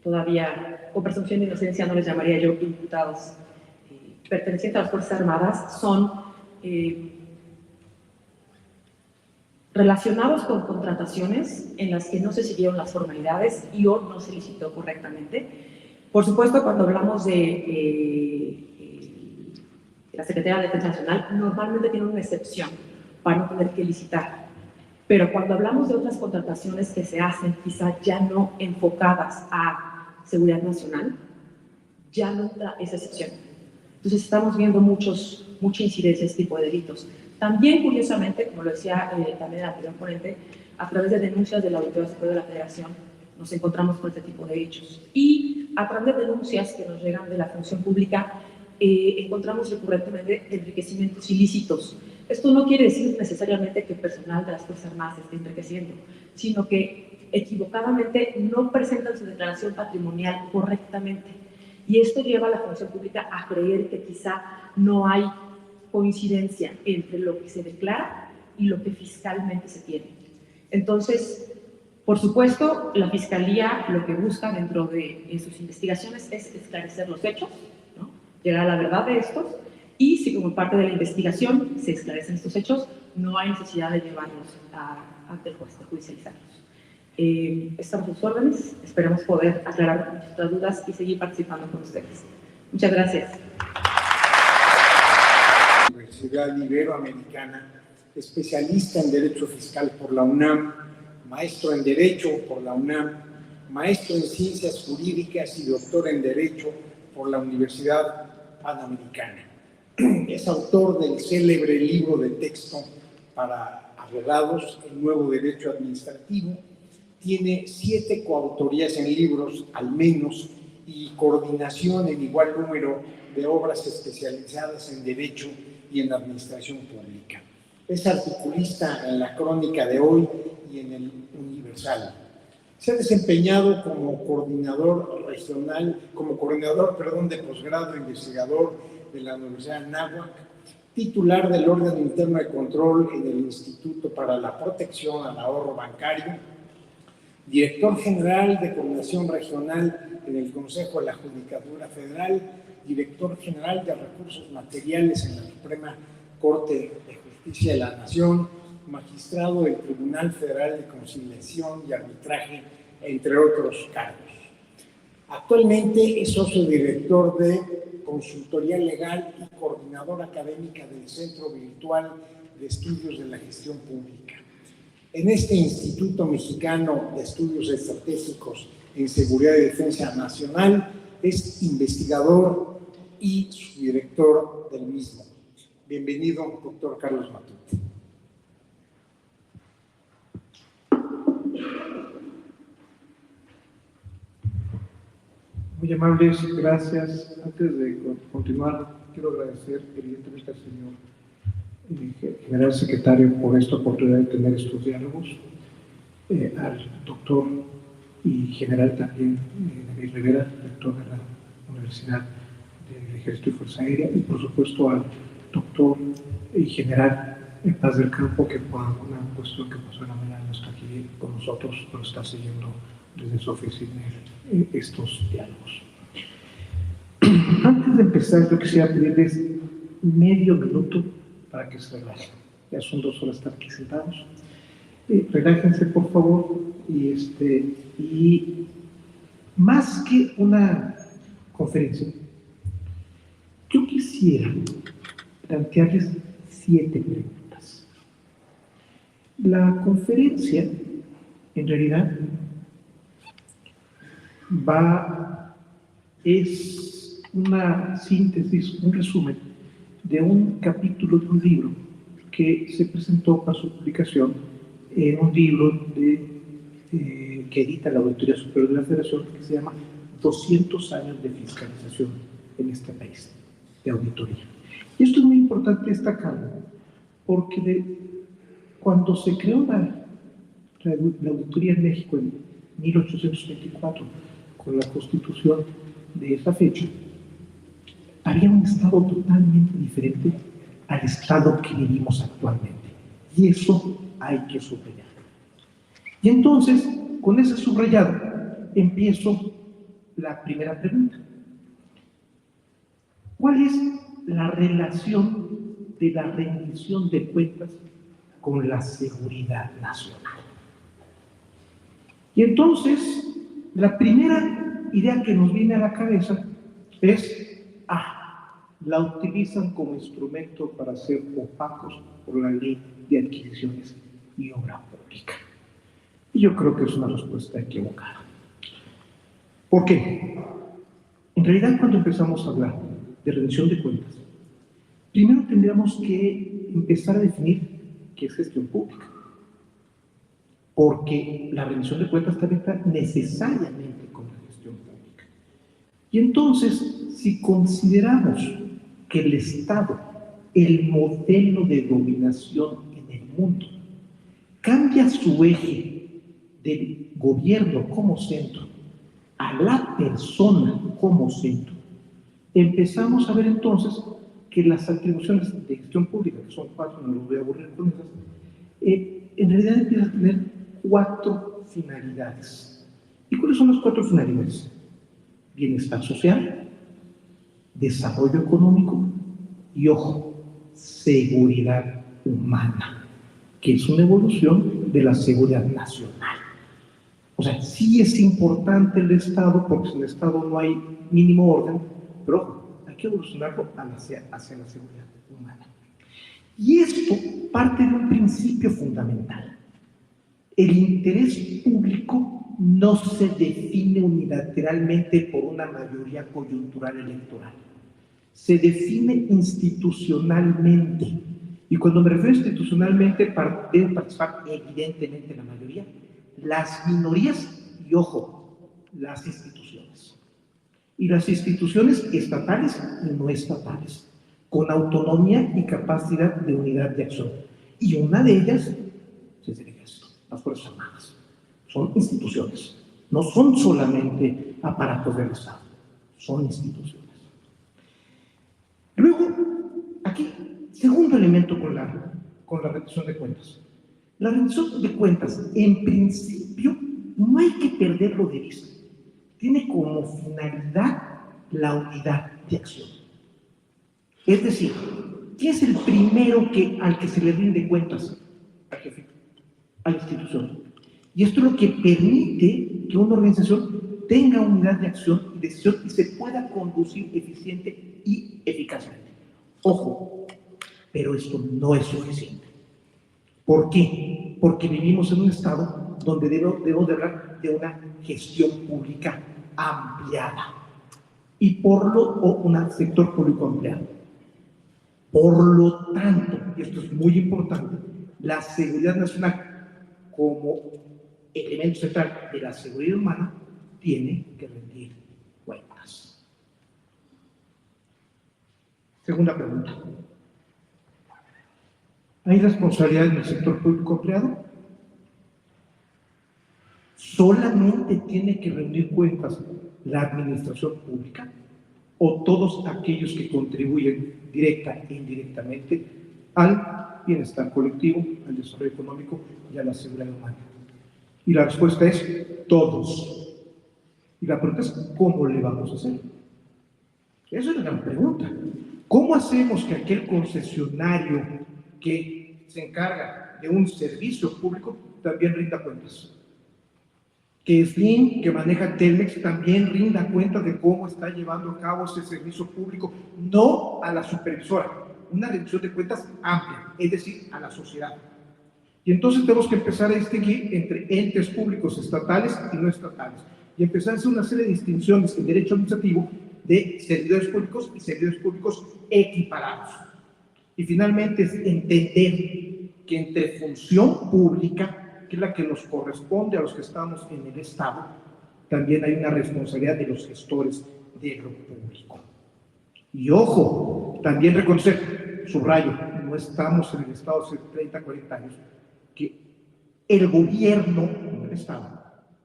todavía con presunción de inocencia no les llamaría yo imputados, pertenecientes a las Fuerzas Armadas, son relacionados con contrataciones en las que no se siguieron las formalidades y o no se licitó correctamente. Por supuesto, cuando hablamos de la Secretaría de Defensa Nacional, normalmente tiene una excepción para no tener que licitar. Pero cuando hablamos de otras contrataciones que se hacen, quizá ya no enfocadas a seguridad nacional, ya no entra esa excepción. Entonces estamos viendo mucha incidencia de este tipo de delitos. También, curiosamente, como lo decía también el anterior ponente, a través de denuncias de la Auditoría Superior de la Federación, nos encontramos con este tipo de hechos. Y a través de denuncias que nos llegan de la función pública, encontramos recurrentemente enriquecimientos ilícitos. Esto no quiere decir necesariamente que el personal de las Fuerzas Armadas esté enriqueciendo, sino que equivocadamente no presentan su declaración patrimonial correctamente. Y esto lleva a la función pública a creer que quizá no hay coincidencia entre lo que se declara y lo que fiscalmente se tiene. Entonces, por supuesto, la Fiscalía lo que busca dentro de sus investigaciones es esclarecer los hechos, ¿no? Llegar a la verdad de estos, y si como parte de la investigación se esclarecen estos hechos, no hay necesidad de llevarlos ante el juez, de judicializarlos. Estamos a sus órdenes, esperamos poder aclarar nuestras dudas y seguir participando con ustedes. Muchas gracias. Universidad Iberoamericana, especialista en Derecho Fiscal por la UNAM, maestro en Derecho por la UNAM, maestro en Ciencias Jurídicas y doctor en Derecho por la Universidad Panamericana. Es autor del célebre libro de texto para abogados, El Nuevo Derecho Administrativo. Tiene 7 coautorías en libros, al menos, y coordinación en igual número de obras especializadas en Derecho y en Administración Pública. Es articulista en La Crónica de Hoy y en El Universal. Se ha desempeñado como coordinador de posgrado investigador de la Universidad de Anáhuac, titular del órgano interno de control en el Instituto para la Protección al Ahorro Bancario, director general de Coordinación Regional en el Consejo de la Judicatura Federal, director general de Recursos Materiales en la Suprema Corte de Justicia de la Nación, magistrado del Tribunal Federal de Conciliación y Arbitraje, entre otros cargos. Actualmente es socio director de Consultoría Legal y coordinador académica del Centro Virtual de Estudios de la Gestión Pública. En este Instituto Mexicano de Estudios Estratégicos en Seguridad y Defensa Nacional es investigador y subdirector del mismo. Bienvenido, doctor Carlos Matute. Muy amables, gracias. Antes de continuar, quiero agradecer evidentemente al señor general secretario por esta oportunidad de tener estos diálogos, al doctor y general también David Rivera, rector de la Universidad del Ejército y Fuerza Aérea, y por supuesto al doctor y general Paz del Campo, que por alguna cuestión que pasó en la mañana no está aquí con nosotros, pero está siguiendo desde su oficina estos diálogos. Antes de empezar, yo quisiera pedirles medio minuto para que se relajen. Ya son 2 horas estar aquí sentados. Relájense, por favor. Y más que una conferencia, yo quisiera plantearles 7 preguntas. La conferencia, en realidad, es una síntesis, un resumen de un capítulo de un libro que se presentó para su publicación en un libro que edita la Auditoría Superior de la Federación, que se llama 200 años de fiscalización en este país, de auditoría. Y esto es muy importante destacarlo, porque cuando se creó la auditoría en México en 1824, con la constitución de esa fecha, había un Estado totalmente diferente al Estado que vivimos actualmente. Y eso hay que subrayar. Y entonces, con ese subrayado, empiezo la primera pregunta. ¿Cuál es la relación de la rendición de cuentas con la seguridad nacional? Y entonces, la primera idea que nos viene a la cabeza es, la utilizan como instrumento para ser opacos por la ley de adquisiciones y obra pública. Y yo creo que es una respuesta equivocada. ¿Por qué? En realidad, cuando empezamos a hablar de rendición de cuentas, primero tendríamos que empezar a definir qué es gestión pública. Porque la rendición de cuentas también está necesariamente con la gestión pública. Y entonces, si consideramos que el Estado, el modelo de dominación en el mundo, cambia su eje del gobierno como centro a la persona como centro, empezamos a ver entonces que las atribuciones de gestión pública, que son 4, no los voy a aburrir con esas, en realidad empiezan a tener 4 finalidades. ¿Y cuáles son las 4 finalidades? Bienestar social, desarrollo económico y, ojo, seguridad humana, que es una evolución de la seguridad nacional. O sea, sí es importante el Estado, porque sin el Estado no hay mínimo orden, pero ojo, hay que evolucionarlo hacia la seguridad humana. Y esto parte de un principio fundamental. El interés público no se define unilateralmente por una mayoría coyuntural electoral. Se define institucionalmente. Y cuando me refiero institucionalmente, deben participar evidentemente la mayoría, las minorías y, ojo, las instituciones. Y las instituciones estatales y no estatales, con autonomía y capacidad de unidad de acción. Y una de ellas es el Ejército, las Fuerzas Armadas. Son instituciones, no son solamente aparatos del Estado, son instituciones. Luego, aquí, segundo elemento con la rendición de cuentas. La rendición de cuentas, en principio, no hay que perderlo de vista. Tiene como finalidad la unidad de acción. Es decir, ¿quién es el primero al que se le rinde cuentas? Al jefe, a la institución. Y esto es lo que permite que una organización tenga unidad de acción y decisión y se pueda conducir eficiente y eficazmente. Ojo, pero esto no es suficiente. ¿Por qué? Porque vivimos en un estado donde debemos de hablar de una gestión pública ampliada y un sector público ampliado. Por lo tanto, y esto es muy importante, la seguridad nacional como elemento central de la seguridad humana tiene que rendir cuentas. Segunda pregunta. ¿Hay responsabilidad en el sector público empleado? ¿Solamente tiene que rendir cuentas la administración pública o todos aquellos que contribuyen directa e indirectamente al bienestar colectivo, al desarrollo económico y a la seguridad humana? Y la respuesta es todos. Y la pregunta es, ¿cómo le vamos a hacer? Esa es la gran pregunta. ¿Cómo hacemos que aquel concesionario que se encarga de un servicio público también rinda cuentas? Que Slim, que maneja Telmex, también rinda cuentas de cómo está llevando a cabo ese servicio público, no a la supervisora, una rendición de cuentas amplia, es decir, a la sociedad. Y entonces tenemos que empezar a distinguir entre entes públicos estatales y no estatales, y empezar a hacer una serie de distinciones en derecho administrativo de servidores públicos y servidores públicos equiparados. Y finalmente es entender que entre función pública, que es la que nos corresponde a los que estamos en el Estado, también hay una responsabilidad de los gestores de lo público. Y ojo, también reconocer, subrayo, no estamos en el Estado hace 30, 40 años, que el gobierno, no el Estado,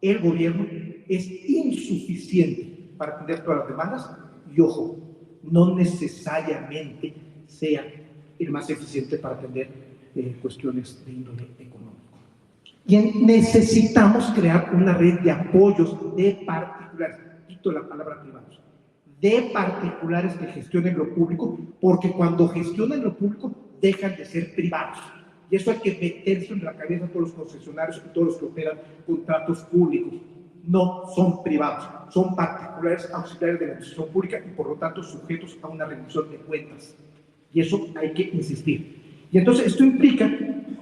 el gobierno es insuficiente para atender todas las demandas y ojo, no necesariamente sea el más eficiente para atender cuestiones de índole económico. Y necesitamos crear una red de apoyos de particulares, quito la palabra privados, de particulares que gestionen lo público, porque cuando gestionan lo público dejan de ser privados. Y eso hay que meterse en la cabeza a todos los concesionarios y todos los que operan contratos públicos. No son privados, son particulares auxiliares de la administración pública y por lo tanto sujetos a una rendición de cuentas. Y eso hay que insistir. Y entonces esto implica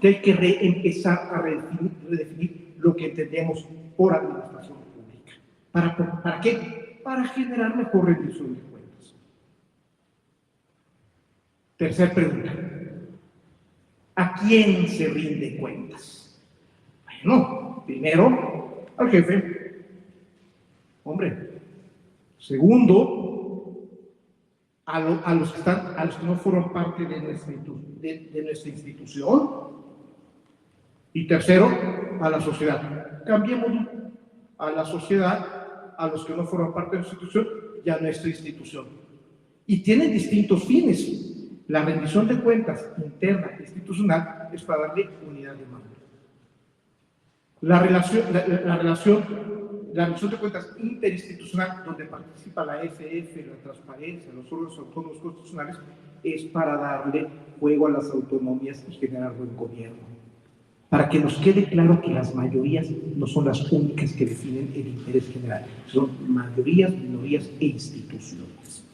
que hay que empezar a redefinir lo que entendemos por administración pública. ¿Para qué? Para generar mejor rendición de cuentas. Tercera pregunta. ¿A quién se rinde cuentas? Bueno, primero, al jefe. Hombre. Segundo, a los que no forman parte de nuestra institución. Y tercero, a la sociedad. Cambiémoslo a la sociedad, a los que no forman parte de nuestra institución y a nuestra institución. Y tienen distintos fines. La rendición de cuentas interna e institucional es para darle unidad de mando. La rendición de cuentas interinstitucional, donde participa la EFF, la transparencia, los órganos autónomos constitucionales, es para darle juego a las autonomías y generar buen gobierno. Para que nos quede claro que las mayorías no son las únicas que definen el interés general, son mayorías, minorías e instituciones.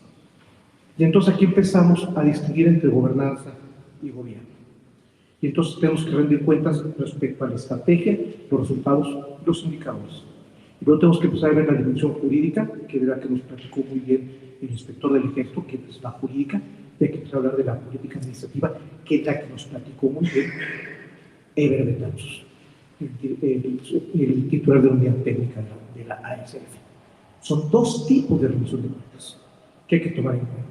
Y entonces aquí empezamos a distinguir entre gobernanza y gobierno. Y entonces tenemos que rendir cuentas respecto a la estrategia, los resultados, los indicadores. Y luego tenemos que empezar a ver la dimensión jurídica, que es la que nos platicó muy bien el inspector del ejército, que es la jurídica, y hay que empezar a hablar de la política administrativa, que es la que nos platicó muy bien Eber Betanzos, el titular de la unidad técnica de la ASF. Son dos tipos de rendición de cuentas que hay que tomar en cuenta.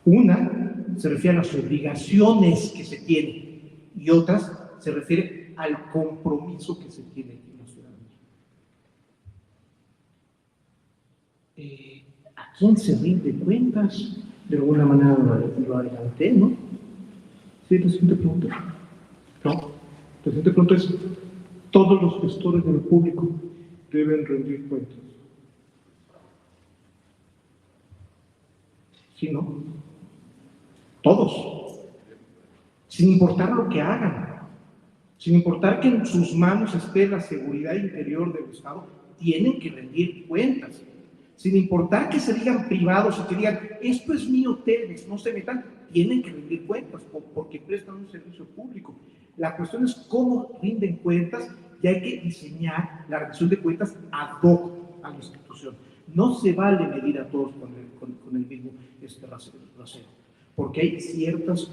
Una se refiere a las obligaciones que se tienen y otras se refiere al compromiso que se tiene en la ciudadanía. ¿A quién se rinde cuentas? De alguna manera lo adelanté, ¿no? ¿Sí? ¿La siguiente pregunta? No. La siguiente pregunta es, ¿todos los gestores de lo público deben rendir cuentas? ¿Sí, no? Todos. Sin importar lo que hagan. Sin importar que en sus manos esté la seguridad interior del Estado, tienen que rendir cuentas. Sin importar que se digan privados o que digan, esto es mi hotel, no se metan, tienen que rendir cuentas porque prestan un servicio público. La cuestión es cómo rinden cuentas y hay que diseñar la rendición de cuentas ad hoc a la institución. No se vale medir a todos con el mismo rasero, porque hay ciertas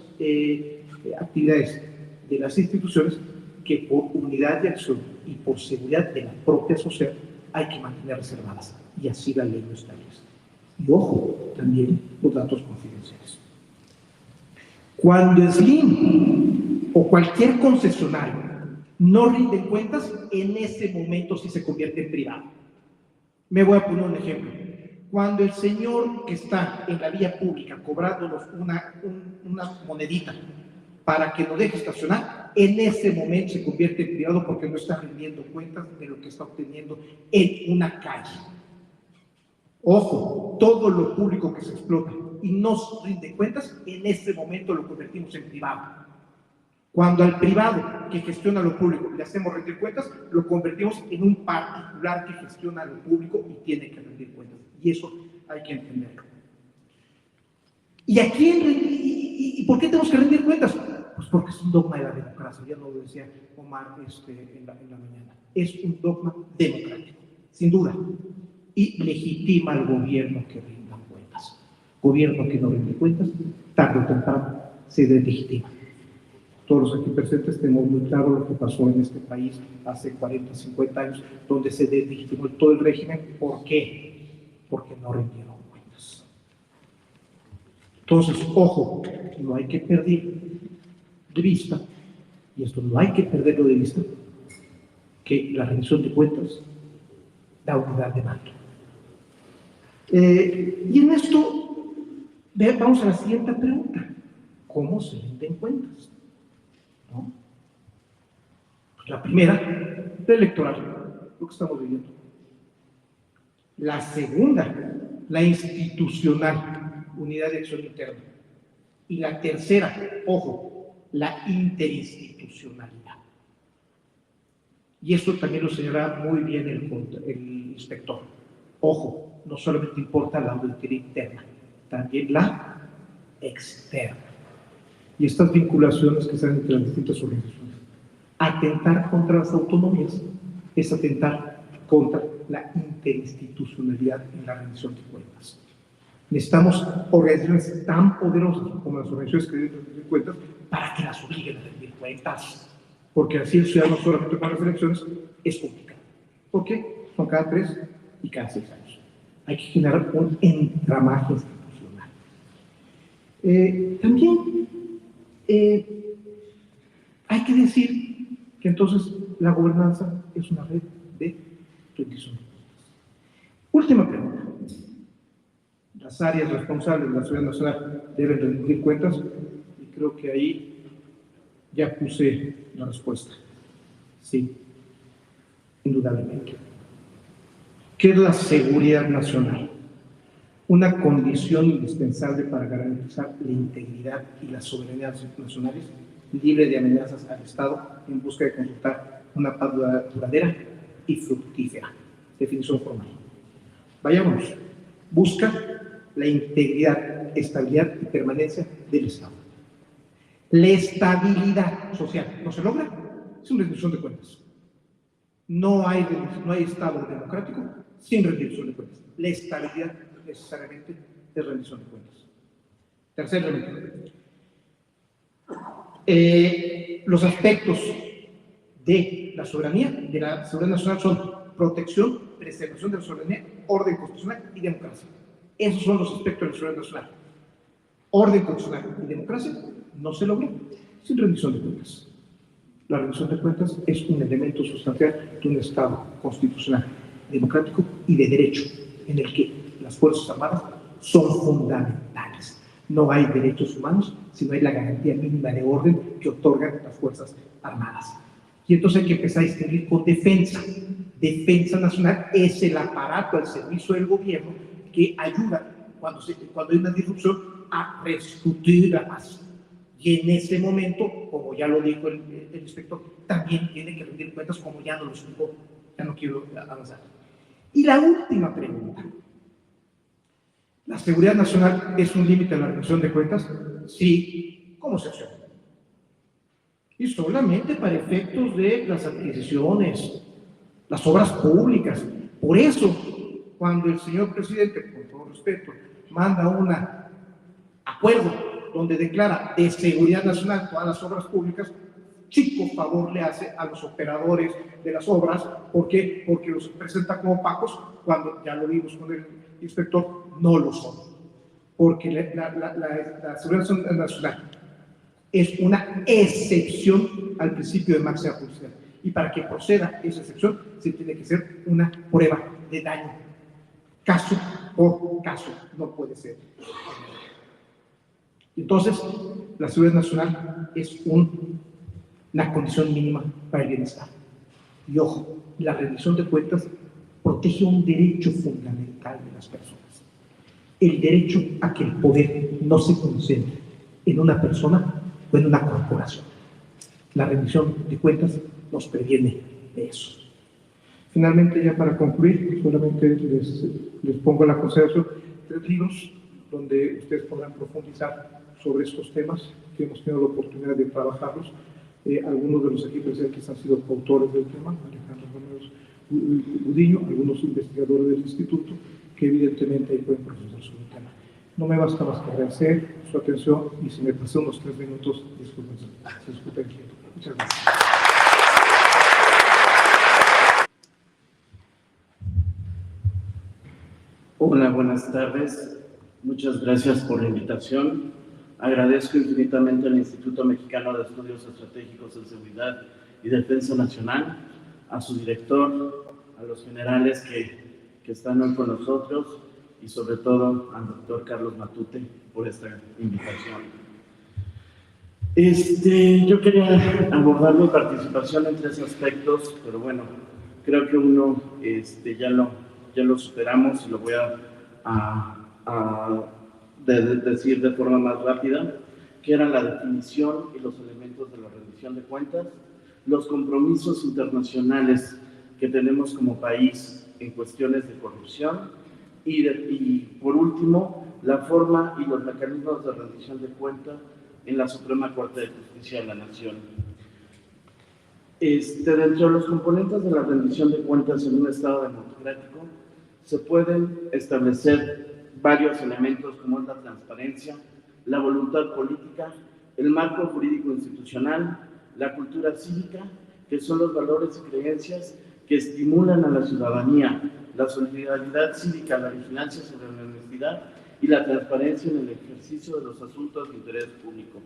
actividades de las instituciones que por unidad de acción y por seguridad de la propia sociedad hay que mantener reservadas, y así la ley lo establece. Y ojo, también los datos confidenciales. Cuando SLIM o cualquier concesionario no rinde cuentas, en ese momento sí se convierte en privado. Me voy a poner un ejemplo. Cuando el señor que está en la vía pública cobrándonos una monedita para que lo deje estacionar, en ese momento se convierte en privado porque no está rindiendo cuentas de lo que está obteniendo en una calle. Ojo, todo lo público que se explota y no rinde cuentas, en ese momento lo convertimos en privado. Cuando al privado que gestiona lo público le hacemos rendir cuentas, lo convertimos en un particular que gestiona lo público y tiene que rendir cuentas. Y eso hay que entenderlo. ¿Y por qué tenemos que rendir cuentas? Pues porque es un dogma de la democracia, ya lo decía Omar en la mañana. Es un dogma democrático, sin duda, y legitima al gobierno que rinda cuentas. Gobierno que no rinde cuentas, tarde o temprano se deslegitima. Todos los aquí presentes tenemos muy claro lo que pasó en este país hace 40, 50 años, donde se deslegitimó todo el régimen. ¿Por qué? Porque no rindieron cuentas. Entonces, ojo, no hay que perder de vista, y esto no hay que perderlo de vista, que la rendición de cuentas da unidad de mando. Y en esto, vamos a la siguiente pregunta. ¿Cómo se rinden cuentas? ¿No? Pues la primera, la electoral, lo que estamos viviendo. La segunda, la institucional, unidad de acción interna. Y la tercera, ojo, la interinstitucionalidad. Y esto también lo señala muy bien el inspector. Ojo, no solamente importa la auditoría interna, también la externa. Y estas vinculaciones que están entre las distintas organizaciones. Atentar contra las autonomías es atentar contra la interinstitucionalidad en la rendición de cuentas. Necesitamos organizaciones tan poderosas como las organizaciones que rinden cuentas para que las obliguen a rendir cuentas. Porque así el ciudadano solamente con las elecciones es complicado. ¿Por qué? Son cada 3 y cada 6 años. Hay que generar un entramaje institucional. También hay que decir que entonces la gobernanza es una red de rendición de cuentas. Última pregunta. Las áreas responsables de la seguridad nacional deben rendir cuentas, y creo que ahí ya puse la respuesta. Sí, indudablemente. ¿Qué es la seguridad nacional? Una condición indispensable para garantizar la integridad y la soberanía nacionales, libre de amenazas al Estado, en busca de consultar una paz duradera y fructífera. Definición formal. Vayámonos. Busca la integridad, estabilidad y permanencia del Estado. La estabilidad social no se logra sin rendición de cuentas. No hay Estado democrático sin rendición de cuentas. La estabilidad necesariamente es rendición de cuentas. Tercer elemento. Los aspectos de la soberanía, de la seguridad nacional, son protección, preservación de la soberanía, orden constitucional y democracia. Esos son los aspectos de la seguridad nacional. Orden constitucional y democracia no se logra sin rendición de cuentas. La rendición de cuentas es un elemento sustancial de un Estado constitucional, democrático y de derecho, en el que las Fuerzas Armadas son fundamentales. No hay derechos humanos si no hay la garantía mínima de orden que otorgan las Fuerzas Armadas. Y entonces hay que empezar a distinguir con defensa. Defensa nacional es el aparato al servicio del gobierno que ayuda cuando hay una disrupción a restituir la paz. Y en ese momento, como ya lo dijo el inspector, también tiene que rendir cuentas, como ya nos lo explicó. Ya no quiero avanzar. Y la última pregunta. ¿La seguridad nacional es un límite a la rendición de cuentas? Sí, como excepción. Y solamente para efectos de las adquisiciones, las obras públicas. Por eso, cuando el señor presidente, con todo respeto, manda un acuerdo donde declara de seguridad nacional todas las obras públicas, chico favor le hace a los operadores de las obras. ¿Por qué? Porque los presenta como opacos cuando, ya lo vimos con el inspector, no lo son. Porque la seguridad nacional es una excepción al principio de máxima publicidad. Y para que proceda esa excepción, se tiene que hacer una prueba de daño. Caso por caso, no puede ser. Entonces, la seguridad nacional es una condición mínima para el bienestar. Y ojo, la rendición de cuentas protege un derecho fundamental de las personas. El derecho a que el poder no se concentre en una persona o en una corporación. La rendición de cuentas nos previene de eso. Finalmente, ya para concluir, solamente les pongo a la consideración 3 libros donde ustedes podrán profundizar sobre estos temas que hemos tenido la oportunidad de trabajarlos. Algunos de los aquí presentes han sido coautores del tema, Alejandro Romero Gudiño, algunos investigadores del instituto, que evidentemente ahí pueden profundizar sobre el tema. No me basta más que agradecer su atención y si me pasé unos 3 minutos, disculpen el tiempo. Muchas gracias. Hola, buenas tardes. Muchas gracias por la invitación. Agradezco infinitamente al Instituto Mexicano de Estudios Estratégicos en Seguridad y Defensa Nacional, a su director, a los generales que están hoy con nosotros y sobre todo al doctor Carlos Matute por esta invitación. Yo quería abordar mi participación en 3 aspectos, pero bueno, creo que uno ya lo superamos y lo voy a decir de forma más rápida, que era la definición y los elementos de la rendición de cuentas, los compromisos internacionales que tenemos como país en cuestiones de corrupción y por último, la forma y los mecanismos de rendición de cuentas en la Suprema Corte de Justicia de la Nación. Dentro de los componentes de la rendición de cuentas en un Estado democrático se pueden establecer varios elementos como es la transparencia, la voluntad política, el marco jurídico institucional, la cultura cívica, que son los valores y creencias que estimulan a la ciudadanía, la solidaridad cívica, la vigilancia sobre la honestidad y la transparencia en el ejercicio de los asuntos de interés público.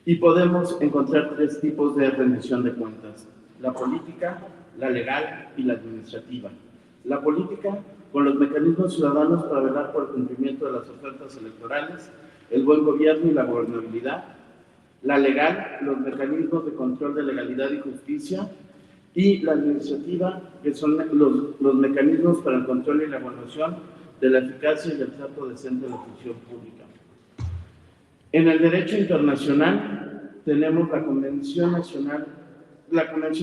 Y podemos encontrar 3 tipos de rendición de cuentas: la política, la legal y la administrativa. La política, con los mecanismos ciudadanos para velar por el cumplimiento de las ofertas electorales, el buen gobierno y la gobernabilidad. La legal, los mecanismos de control de legalidad y justicia. Y la administrativa, que son los mecanismos para el control y la evaluación de la eficacia y el trato decente de la función pública. En el derecho internacional tenemos la Convención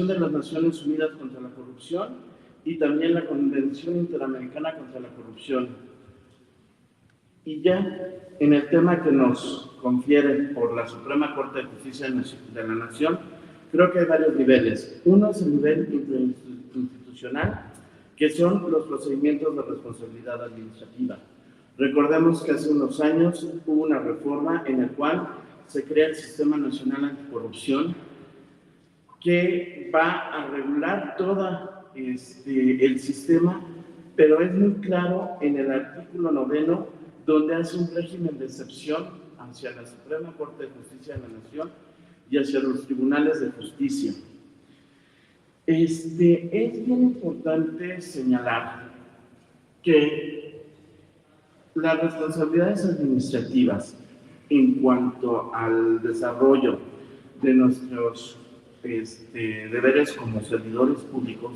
de las Naciones Unidas contra la Corrupción y también la Convención Interamericana contra la Corrupción. Y ya en el tema que nos confiere por la Suprema Corte de Justicia de la Nación, creo que hay varios niveles. Uno es el nivel interinstitucional, que son los procedimientos de responsabilidad administrativa. Recordemos que hace unos años hubo una reforma en la cual se crea el Sistema Nacional Anticorrupción, que va a regular todo el sistema, pero es muy claro en el artículo 9, donde hace un régimen de excepción hacia la Suprema Corte de Justicia de la Nación y hacia los tribunales de justicia. Es bien importante señalar que las responsabilidades administrativas en cuanto al desarrollo de nuestros deberes como servidores públicos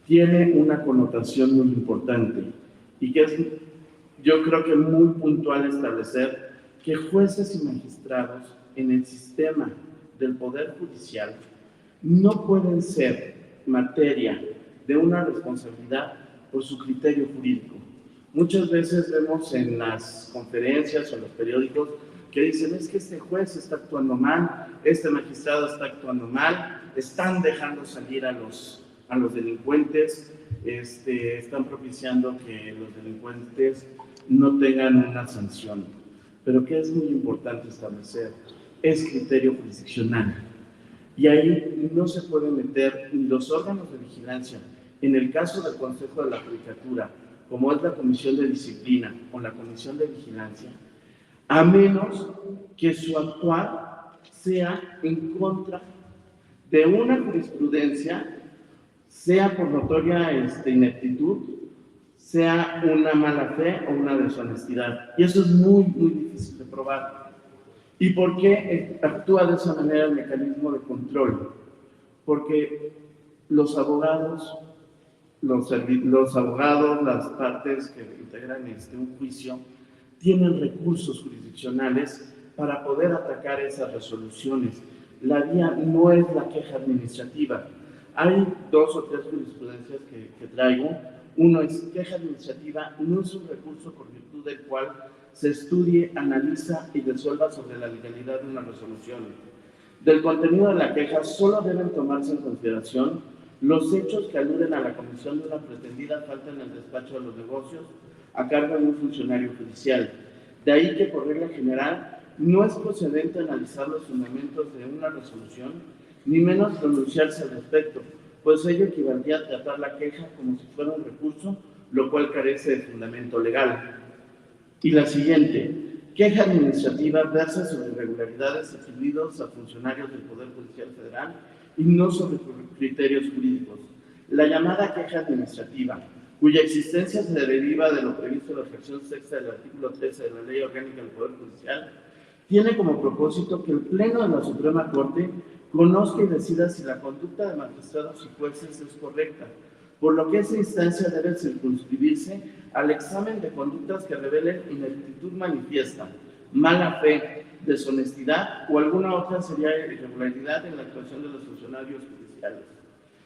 tiene una connotación muy importante y que es, yo creo que muy puntual establecer que jueces y magistrados en el sistema del Poder Judicial no pueden ser materia de una responsabilidad por su criterio jurídico. Muchas veces vemos en las conferencias o en los periódicos que dicen, es que este juez está actuando mal, este magistrado está actuando mal, están dejando salir a los delincuentes, están propiciando que los delincuentes no tengan una sanción. Pero que es muy importante establecer, es criterio jurisdiccional. Y ahí no se pueden meter ni los órganos de vigilancia. En el caso del Consejo de la Judicatura, como es la Comisión de Disciplina o la Comisión de Vigilancia, a menos que su actuar sea en contra de una jurisprudencia, sea por notoria ineptitud, sea una mala fe o una deshonestidad. Y eso es muy, muy difícil de probar. ¿Y por qué actúa de esa manera el mecanismo de control? Porque los abogados, las partes que integran un juicio, tienen recursos jurisdiccionales para poder atacar esas resoluciones. La vía no es la queja administrativa. Hay 2 o 3 jurisprudencias que traigo. Uno es queja administrativa, no es un recurso por virtud del cual se estudie, analiza y resuelva sobre la legalidad de una resolución. Del contenido de la queja solo deben tomarse en consideración los hechos que aluden a la comisión de una pretendida falta en el despacho de los negocios a cargo de un funcionario judicial. De ahí que, por regla general, no es procedente analizar los fundamentos de una resolución, ni menos pronunciarse al respecto, pues ello equivaldría a tratar la queja como si fuera un recurso, lo cual carece de fundamento legal. Y la siguiente, queja administrativa versa sobre irregularidades atribuidas a funcionarios del Poder Judicial Federal y no sobre criterios jurídicos. La llamada queja administrativa, cuya existencia se deriva de lo previsto en la fracción sexta del artículo 13 de la Ley Orgánica del Poder Judicial, tiene como propósito que el Pleno de la Suprema Corte conozca y decida si la conducta de magistrados y jueces es correcta, por lo que esa instancia debe circunscribirse al examen de conductas que revelen ineptitud manifiesta, mala fe, deshonestidad o alguna otra seria irregularidad en la actuación de los funcionarios judiciales.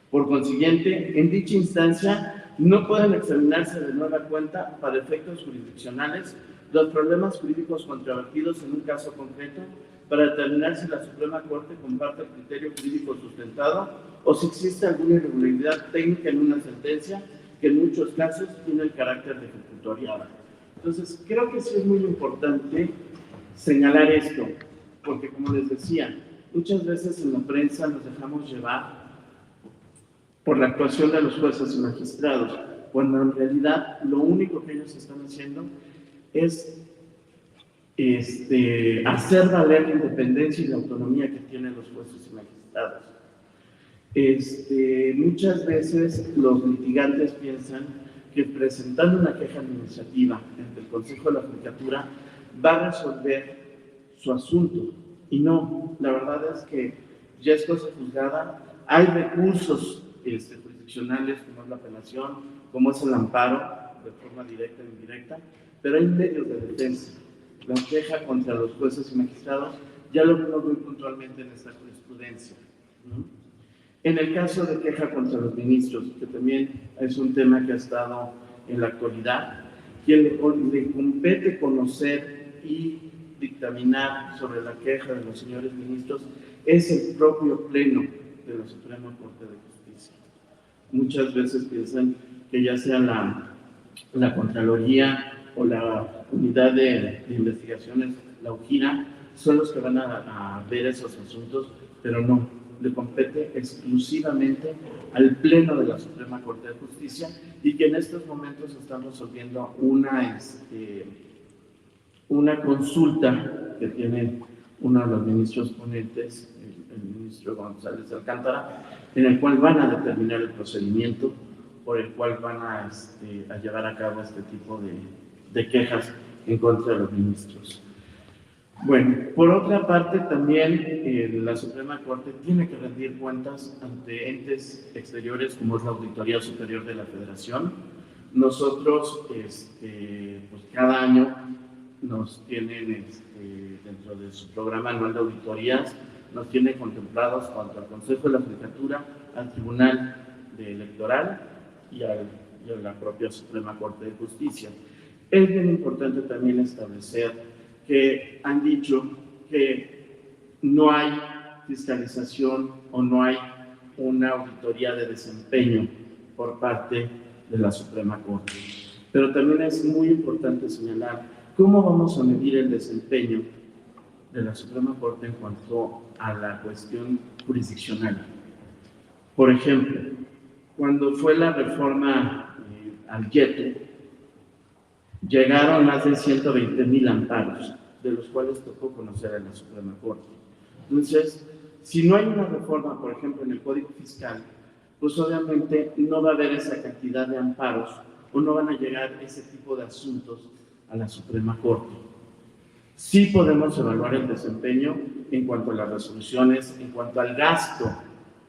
Por consiguiente, en dicha instancia no pueden examinarse de nueva cuenta, para efectos jurisdiccionales, los problemas jurídicos controvertidos en un caso concreto, para determinar si la Suprema Corte comparte el criterio jurídico sustentado o si existe alguna irregularidad técnica en una sentencia que en muchos casos tiene el carácter de ejecutoriada. Entonces, creo que sí es muy importante señalar esto, porque como les decía, muchas veces en la prensa nos dejamos llevar por la actuación de los jueces y magistrados, cuando en realidad lo único que ellos están haciendo es hacer valer la independencia y la autonomía que tienen los jueces y magistrados. Muchas veces los litigantes piensan que presentando una queja administrativa ante el Consejo de la Judicatura va a resolver su asunto, y no, la verdad es que ya es cosa juzgada, hay recursos jurisdiccionales como es la apelación, como es el amparo de forma directa e indirecta, pero hay medios de defensa. La queja contra los jueces y magistrados ya lo vemos muy puntualmente en esta jurisprudencia, ¿no? En el caso de queja contra los ministros, que también es un tema que ha estado en la actualidad, quien le compete conocer y dictaminar sobre la queja de los señores ministros es el propio Pleno de la Suprema Corte de Justicia. Muchas veces piensan que ya sea la Contraloría o la Unidad de Investigaciones, la UJIRA, son los que van a ver esos asuntos, pero no, le compete exclusivamente al Pleno de la Suprema Corte de Justicia, y que en estos momentos están resolviendo una consulta que tiene uno de los ministros ponentes, el ministro González Alcántara, en el cual van a determinar el procedimiento por el cual van a llevar a cabo este tipo de quejas en contra de los ministros. Bueno, por otra parte también la Suprema Corte tiene que rendir cuentas ante entes exteriores como es la Auditoría Superior de la Federación. Nosotros, pues cada año nos tienen dentro de su programa anual de auditorías, nos tienen contemplados tanto al Consejo de la Judicatura, al Tribunal Electoral y al y a la propia Suprema Corte de Justicia. Es bien importante también establecer que han dicho que no hay fiscalización o no hay una auditoría de desempeño por parte de la Suprema Corte. Pero también es muy importante señalar cómo vamos a medir el desempeño de la Suprema Corte en cuanto a la cuestión jurisdiccional. Por ejemplo, cuando fue la reforma al YETU, llegaron más de 120,000 amparos, de los cuales tocó conocer a la Suprema Corte. Entonces, si no hay una reforma, por ejemplo, en el Código Fiscal, pues obviamente no va a haber esa cantidad de amparos o no van a llegar ese tipo de asuntos a la Suprema Corte. Sí podemos evaluar el desempeño en cuanto a las resoluciones, en cuanto al gasto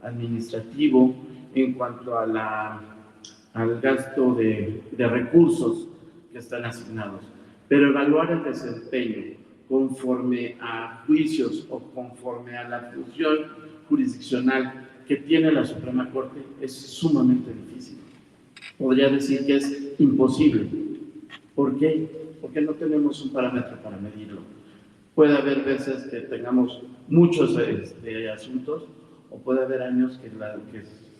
administrativo, en cuanto a al gasto de recursos que están asignados. Pero evaluar el desempeño conforme a juicios o conforme a la función jurisdiccional que tiene la Suprema Corte es sumamente difícil. Podría decir que es imposible. ¿Por qué? Porque no tenemos un parámetro para medirlo. Puede haber veces que tengamos muchos asuntos o puede haber años que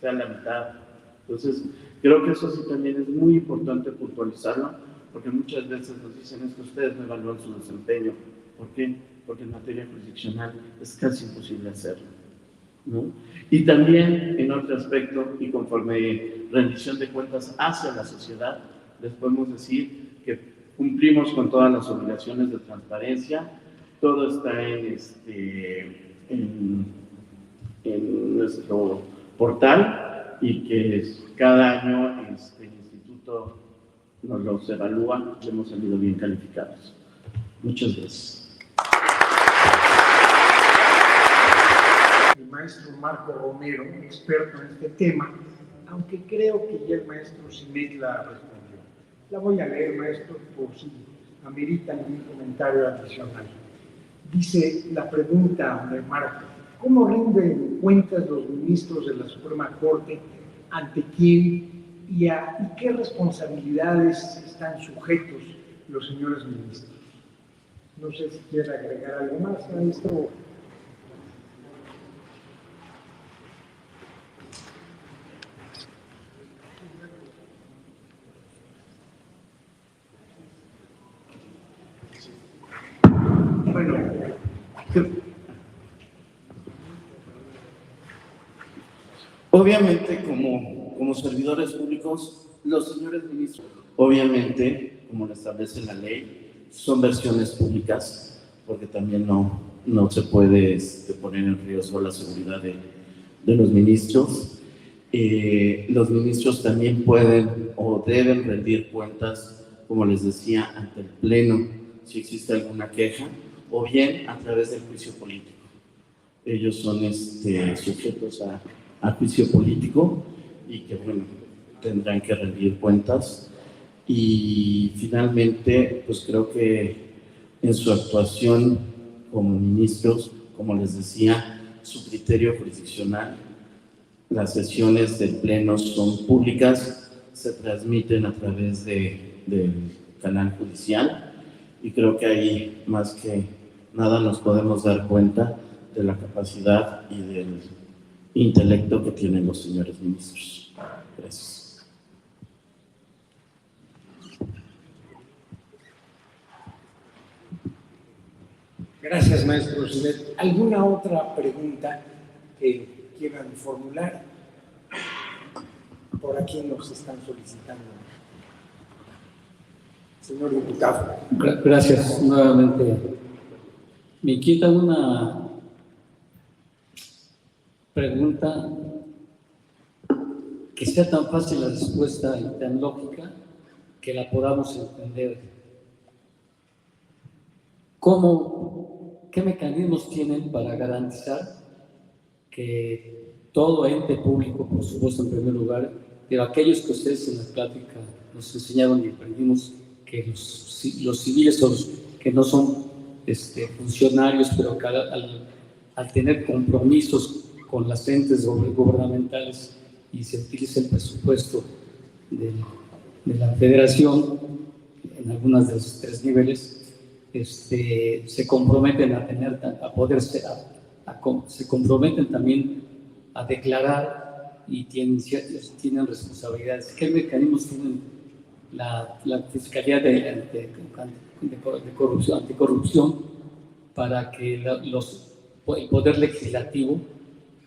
sea la mitad. Entonces, creo que eso sí también es muy importante puntualizarlo, porque muchas veces nos dicen es que ustedes no evalúan su desempeño. ¿Por qué? Porque en materia jurisdiccional es casi imposible hacerlo, ¿no? Y también en otro aspecto, y conforme rendición de cuentas hacia la sociedad, les podemos decir que cumplimos con todas las obligaciones de transparencia, todo está en nuestro portal y que cada año el instituto nos los evalúa y hemos salido bien calificados. Muchas gracias. El maestro Marco Romero, experto en este tema, aunque creo que ya el maestro Simek la respondió. La voy a leer, maestro, por si amerita algún comentario adicional. Dice la pregunta de Marco: ¿cómo rinden cuentas los ministros de la Suprema Corte? ¿Ante quién? ¿Y qué responsabilidades están sujetos los señores ministros? No sé si quiere agregar algo más, maestro. Bueno, obviamente como servidores públicos, los señores ministros, obviamente, como lo establece la ley, son versiones públicas, porque también no se puede poner en riesgo la seguridad de los ministros. Los ministros también pueden o deben rendir cuentas, como les decía, ante el Pleno, si existe alguna queja, o bien a través del juicio político. Ellos son sujetos a juicio político y que, bueno, tendrán que rendir cuentas. Y finalmente, pues creo que en su actuación como ministros, como les decía, su criterio jurisdiccional, las sesiones del Pleno son públicas, se transmiten a través del canal judicial, y creo que ahí más que nada nos podemos dar cuenta de la capacidad y del intelecto que tienen los señores ministros. Gracias. Gracias, maestro Simek. ¿Alguna otra pregunta que quieran formular? Por aquí nos están solicitando. Señor diputado. Gracias nuevamente. Me inquieta una pregunta, que sea tan fácil la respuesta y tan lógica que la podamos entender. ¿Qué mecanismos tienen para garantizar que todo ente público, por supuesto en primer lugar, pero aquellos que ustedes en la plática nos enseñaron y aprendimos, que los civiles son los que no son funcionarios, pero que al tener compromisos con las entes gubernamentales y se utiliza el presupuesto la Federación, en algunos de los 3 niveles, se comprometen a tener, se comprometen también a declarar y tienen responsabilidades. ¿Qué mecanismos tienen la Fiscalía de Corrupción, Anticorrupción, para que el Poder Legislativo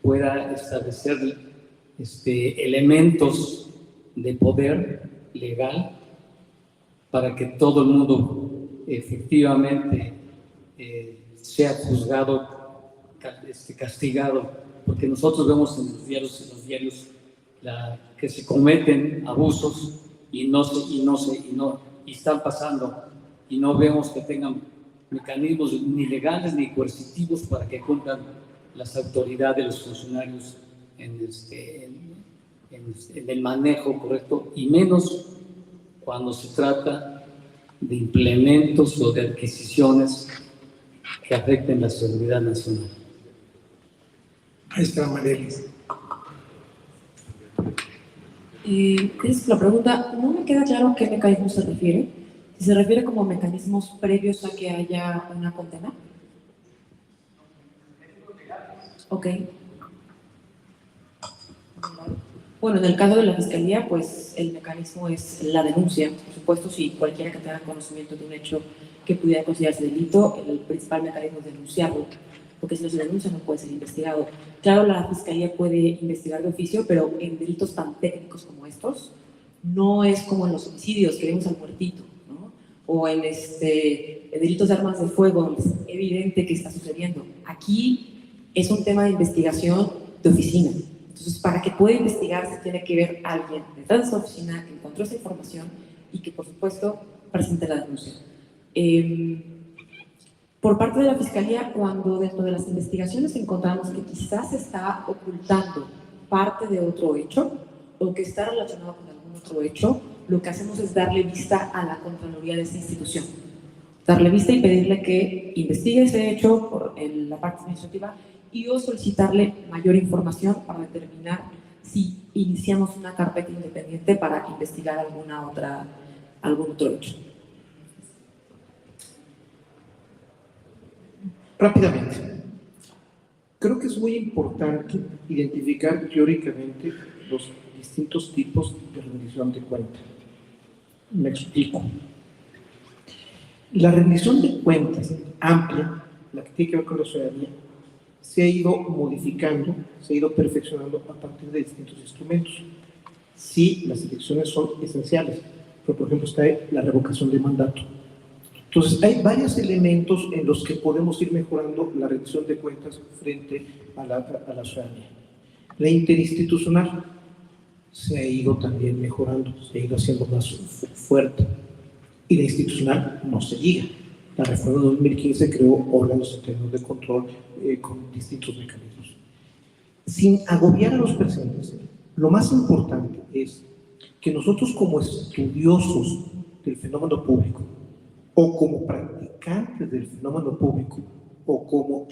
pueda establecer elementos de poder legal para que todo el mundo efectivamente sea juzgado, castigado? Porque nosotros vemos en los diarios que se cometen abusos y están pasando, y no vemos que tengan mecanismos ni legales ni coercitivos para que cumplan las autoridades, los funcionarios en el manejo correcto, y menos cuando se trata de implementos o de adquisiciones que afecten la seguridad nacional. Maestra Marelis. Es la pregunta, no me queda claro a qué mecanismo se refiere. Si se refiere como mecanismos previos a que haya una condena. Ok. Bueno, en el caso de la Fiscalía, pues el mecanismo es la denuncia. Por supuesto, si cualquiera que tenga conocimiento de un hecho que pudiera considerarse delito, el principal mecanismo es denunciarlo, porque si no se denuncia no puede ser investigado. Claro, la Fiscalía puede investigar de oficio, pero en delitos tan técnicos como estos, no es como en los homicidios, que vemos al muertito, ¿no? O en delitos de armas de fuego, donde es evidente que está sucediendo. Aquí es un tema de investigación de oficina. Entonces, para que pueda investigarse, tiene que ver alguien detrás de esa oficina que encontró esa información y que, por supuesto, presente la denuncia. Por parte de la Fiscalía, cuando dentro de las investigaciones encontramos que quizás se está ocultando parte de otro hecho o que está relacionado con algún otro hecho, lo que hacemos es darle vista a la Contraloría de esa institución. Darle vista y pedirle que investigue ese hecho por la parte administrativa y o solicitarle mayor información para determinar si iniciamos una carpeta independiente para investigar algún otro hecho. Rápidamente, creo que es muy importante identificar teóricamente los distintos tipos de rendición de cuentas. Me explico. La rendición de cuentas amplia, la que tiene que ver con la ciudadanía, se ha ido modificando, se ha ido perfeccionando a partir de distintos instrumentos. Sí, las elecciones son esenciales, pero por ejemplo está la revocación de mandato. Entonces, hay varios elementos en los que podemos ir mejorando la rendición de cuentas frente a la ciudadanía. La interinstitucional se ha ido también mejorando, se ha ido haciendo más fuerte. Y la institucional no se diga. La reforma de 2015 creó órganos internos de control con distintos mecanismos. Sin agobiar a los presentes, lo más importante es que nosotros como estudiosos del fenómeno público, o como practicantes del fenómeno público, o como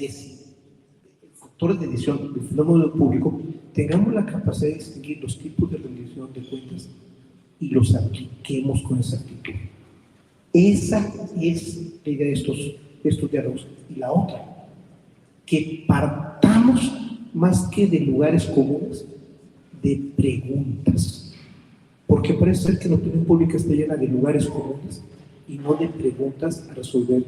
factores de decisión del fenómeno público, tengamos la capacidad de distinguir los tipos de rendición de cuentas y los apliquemos con exactitud. Esa es la idea de estos diálogos. Y la otra, que partamos más que de lugares comunes, de preguntas. Porque parece ser que la opinión pública está llena de lugares comunes y no de preguntas a resolver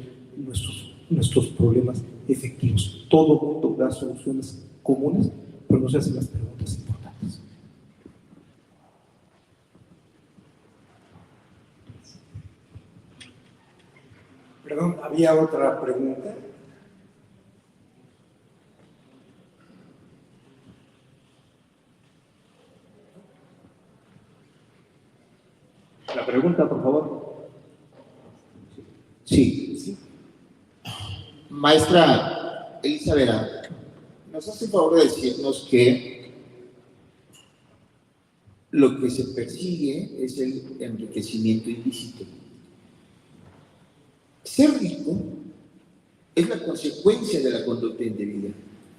nuestros problemas efectivos. Todo el mundo da soluciones comunes, pero no se hacen las preguntas importantes. Perdón, ¿había otra pregunta? La pregunta, por favor. Sí. Maestra Elisa Vera, ¿nos hace el favor de decirnos que lo que se persigue es el enriquecimiento ilícito? Ser rico es la consecuencia de la conducta indebida,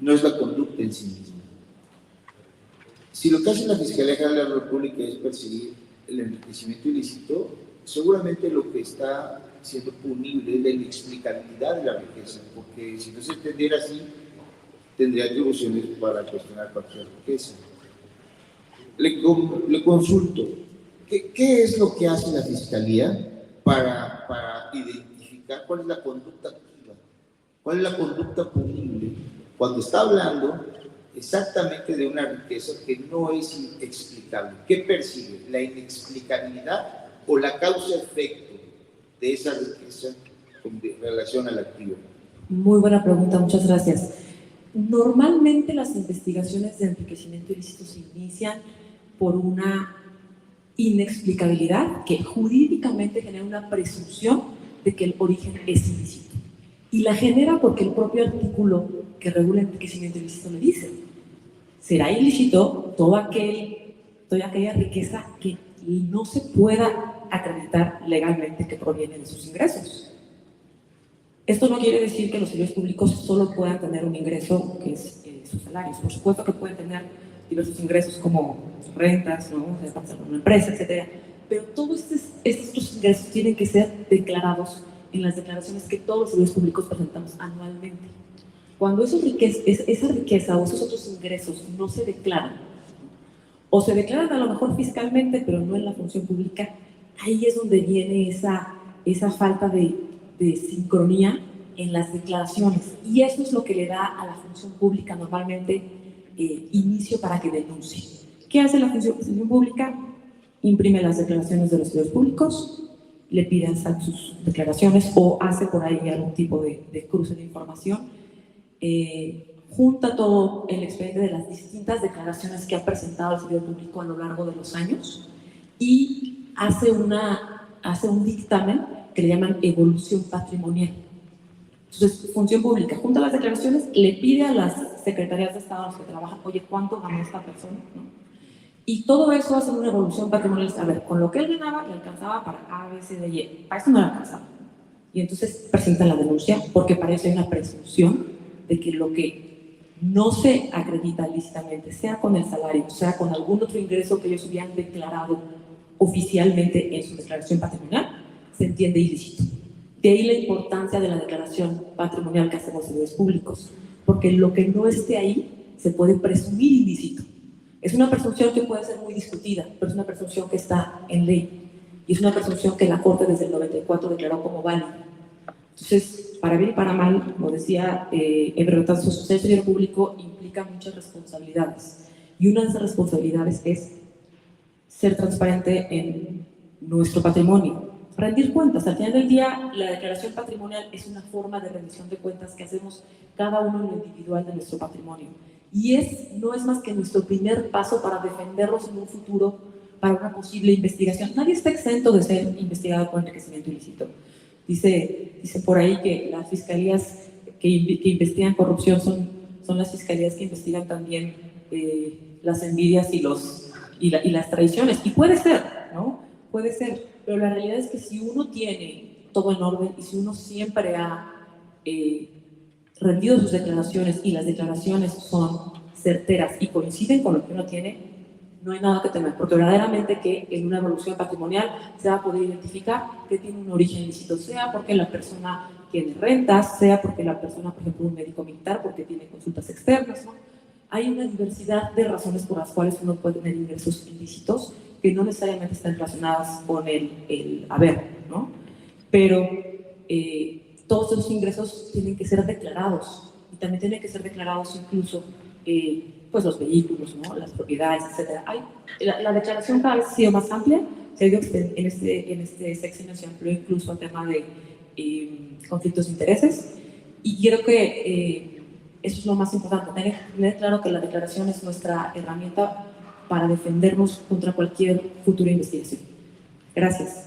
no es la conducta en sí misma. Si lo que hace la Fiscalía General de la República es perseguir el enriquecimiento ilícito, seguramente lo que está siendo punible es la inexplicabilidad de la riqueza, porque si no se entendiera así, tendría atribuciones para cuestionar cualquier riqueza. Le consulto, ¿qué es lo que hace la Fiscalía para identificar cuál es la conducta activa, cuál es la conducta punible, cuando está hablando exactamente de una riqueza que no es explicable? ¿Qué persigue? ¿La inexplicabilidad o la causa-efecto de esa riqueza en relación al activo? Muy buena pregunta, muchas gracias. Normalmente las investigaciones de enriquecimiento ilícito se inician por una inexplicabilidad que jurídicamente genera una presunción de que el origen es ilícito. Y la genera porque el propio artículo que regula el enriquecimiento ilícito le dice: será ilícito toda aquella riqueza que no se pueda acreditar legalmente que proviene de sus ingresos. Esto no quiere decir que los servidores públicos solo puedan tener un ingreso que es sus salarios. Por supuesto que pueden tener diversos ingresos como rentas, ¿no?, de una empresa, etc. Pero todos estos ingresos tienen que ser declarados en las declaraciones que todos los servidores públicos presentamos anualmente. Cuando esa riqueza o esos otros ingresos no se declaran, o se declaran a lo mejor fiscalmente, pero no en la función pública, ahí es donde viene esa falta de sincronía en las declaraciones. Y eso es lo que le da a la función pública normalmente inicio para que denuncie. ¿Qué hace la función pública? Imprime las declaraciones de los servidores públicos, le pide sus declaraciones o hace por ahí algún tipo de cruce de información, junta todo el expediente de las distintas declaraciones que ha presentado el servidor público a lo largo de los años y hace un dictamen que le llaman evolución patrimonial. Entonces, función pública junta las declaraciones, le pide a las secretarías de Estado a las que trabajan: oye, ¿cuánto ganó esta persona?, ¿no? Y todo eso hace una evolución patrimonial. A ver, con lo que él ganaba, le alcanzaba para A, B, C, D, Y. Para eso no le alcanzaba. Y entonces presentan la denuncia porque parece una presunción de que lo que no se acredita lícitamente, sea con el salario, sea con algún otro ingreso que ellos hubieran declarado oficialmente en su declaración patrimonial, se entiende ilícito. De ahí la importancia de la declaración patrimonial que hacen los servidores públicos, porque lo que no esté ahí se puede presumir ilícito. Es una presunción que puede ser muy discutida, pero es una presunción que está en ley y es una presunción que la Corte desde el 94 declaró como válida. Entonces, para bien y para mal, como decía Eber Betanzos, ser servidor público implica muchas responsabilidades, y una de esas responsabilidades es ser transparente en nuestro patrimonio, rendir cuentas. Al final del día, la declaración patrimonial es una forma de rendición de cuentas que hacemos cada uno en lo individual de nuestro patrimonio, y no es más que nuestro primer paso para defenderlos en un futuro para una posible investigación. Nadie está exento de ser investigado por enriquecimiento ilícito. Dice por ahí que las fiscalías que investigan corrupción son las fiscalías que investigan también las envidias y las traiciones. Y puede ser, ¿no? Puede ser. Pero la realidad es que si uno tiene todo en orden y si uno siempre ha rendido sus declaraciones y las declaraciones son certeras y coinciden con lo que uno tiene, no hay nada que temer, porque verdaderamente que en una evolución patrimonial se va a poder identificar que tiene un origen ilícito, sea porque la persona tiene rentas, sea porque la persona, por ejemplo, un médico militar, porque tiene consultas externas, ¿no? Hay una diversidad de razones por las cuales uno puede tener ingresos ilícitos que no necesariamente están relacionadas con el haber, ¿no? Pero todos esos ingresos tienen que ser declarados, y también tienen que ser declarados incluso pues los vehículos, ¿no?, las propiedades, etc. La declaración cada vez ha sido más amplia. Se ha ido en este sexenio se amplió incluso al tema de conflictos de intereses, y creo que eso es lo más importante, tener claro que la declaración es nuestra herramienta para defendernos contra cualquier futura investigación. Gracias.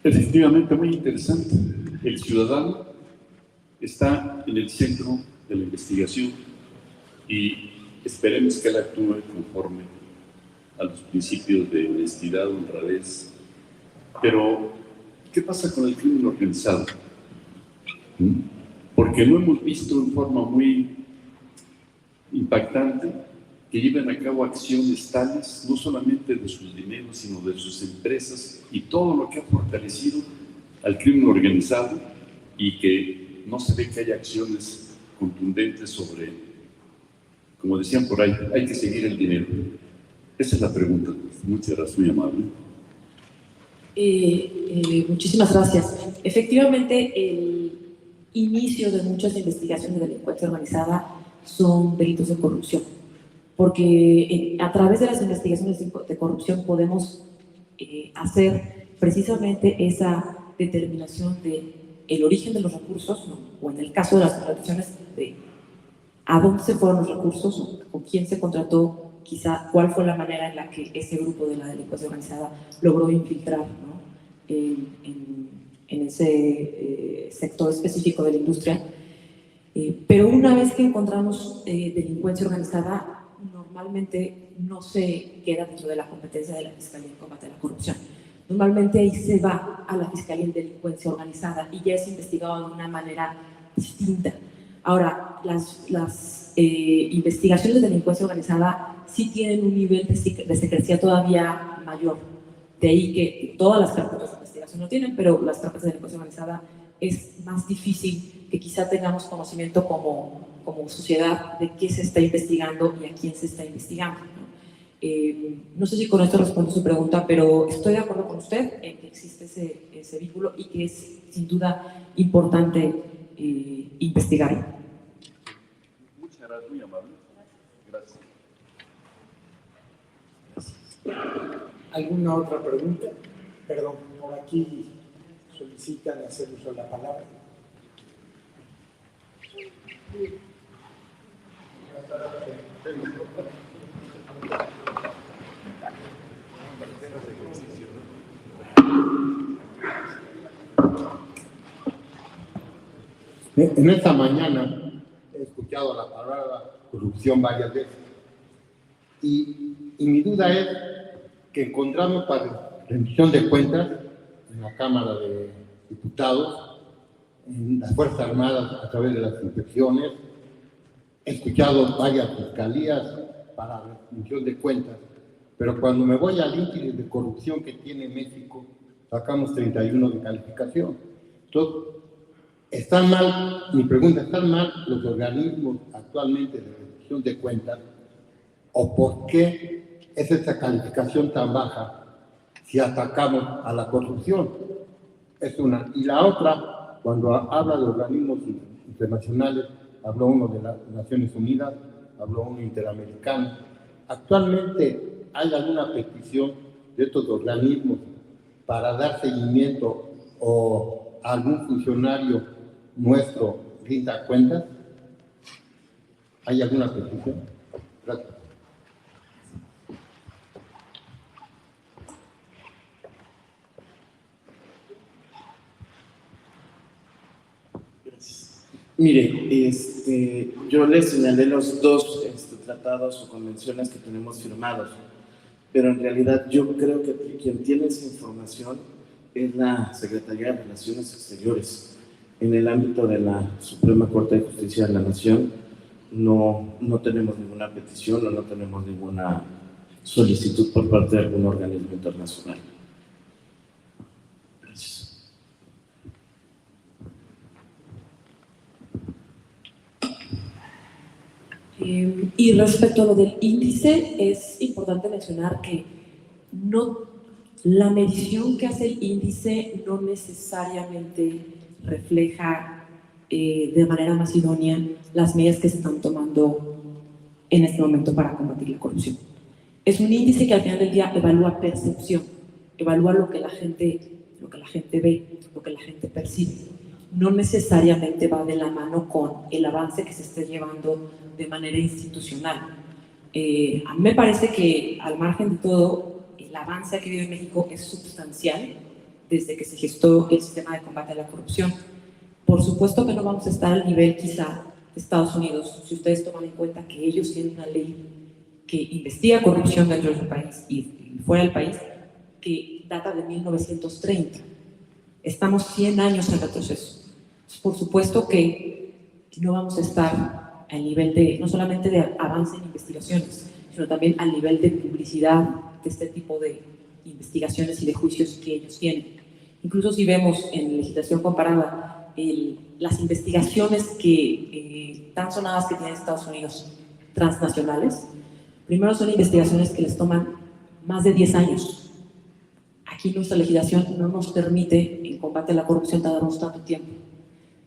Efectivamente, muy interesante. El ciudadano está en el centro de la investigación y esperemos que él actúe conforme a los principios de honestidad, honradez. Pero, ¿qué pasa con el crimen organizado? porque lo hemos visto en forma muy impactante, que lleven a cabo acciones tales, no solamente de sus dineros, sino de sus empresas y todo lo que ha fortalecido al crimen organizado, y que no se ve que haya acciones contundentes sobre, como decían por ahí, hay que seguir el dinero. Esa es la pregunta. Muchas gracias, muy amable. Muchísimas gracias. Efectivamente, el inicio de muchas investigaciones de delincuencia organizada son delitos de corrupción, porque a través de las investigaciones de corrupción podemos hacer precisamente esa determinación de el origen de los recursos, ¿no? O en el caso de las contrataciones, de a dónde se fueron los recursos, o con quién se contrató, quizá cuál fue la manera en la que ese grupo de la delincuencia organizada logró infiltrar, ¿no? en ese sector específico de la industria. Pero una vez que encontramos delincuencia organizada, normalmente no se queda dentro de la competencia de la Fiscalía en combate a la corrupción. Normalmente ahí se va a la Fiscalía en delincuencia organizada y ya es investigado de una manera distinta. Ahora, las investigaciones de delincuencia organizada sí tienen un nivel de secrecía todavía mayor. De ahí que todas las carpetas de investigación lo tienen, pero las carpetas de delincuencia organizada es más difícil que quizá tengamos conocimiento como sociedad de qué se está investigando y a quién se está investigando, ¿no? No sé si con esto respondo su pregunta, pero estoy de acuerdo con usted en que existe ese vínculo y que es sin duda importante investigarlo. Muchas gracias, muy amable. Gracias. ¿Alguna otra pregunta? Perdón, por aquí solicitan hacer uso de la palabra. En esta mañana he escuchado la palabra corrupción varias veces y mi duda es que encontramos para rendición de cuentas en la Cámara de Diputados, en las Fuerzas Armadas a través de las inspecciones, he escuchado varias fiscalías para rendición de cuentas, pero cuando me voy al índice de corrupción que tiene México, sacamos 31 de calificación. Entonces, ¿están mal, mi pregunta, están mal los organismos actualmente de rendición de cuentas? ¿O por qué es esa calificación tan baja si atacamos a la corrupción? Es una. Y la otra, cuando habla de organismos internacionales, habló uno de las Naciones Unidas, habló uno interamericano. ¿Actualmente hay alguna petición de estos organismos para dar seguimiento o algún funcionario nuestro rinda cuentas? ¿Hay alguna petición? Gracias. Mire, yo les señalé los dos tratados o convenciones que tenemos firmados, pero en realidad yo creo que quien tiene esa información es la Secretaría de Relaciones Exteriores. En el ámbito de la Suprema Corte de Justicia de la Nación no tenemos ninguna petición o no tenemos ninguna solicitud por parte de algún organismo internacional. Gracias. Y respecto a lo del índice, es importante mencionar que la medición que hace el índice no necesariamente refleja de manera más idónea las medidas que se están tomando en este momento para combatir la corrupción. Es un índice que al final del día evalúa percepción, evalúa lo que la gente ve, lo que la gente percibe. No necesariamente va de la mano con el avance que se esté llevando de manera institucional. A mí me parece que, al margen de todo, el avance que vive México es sustancial desde que se gestó el sistema de combate a la corrupción. Por supuesto que no vamos a estar al nivel quizá de Estados Unidos, si ustedes toman en cuenta que ellos tienen una ley que investiga corrupción dentro de su país y fuera del país, que data de 1930. Estamos 100 años en retroceso. Por supuesto que no vamos a estar al nivel de, no solamente de avance en investigaciones, sino también al nivel de publicidad de este tipo de investigaciones y de juicios que ellos tienen. Incluso si vemos en legislación comparada las investigaciones que tan sonadas que tienen Estados Unidos transnacionales, primero son investigaciones que les toman más de 10 años. Aquí nuestra legislación no nos permite, en combate a la corrupción, tardarnos tanto tiempo.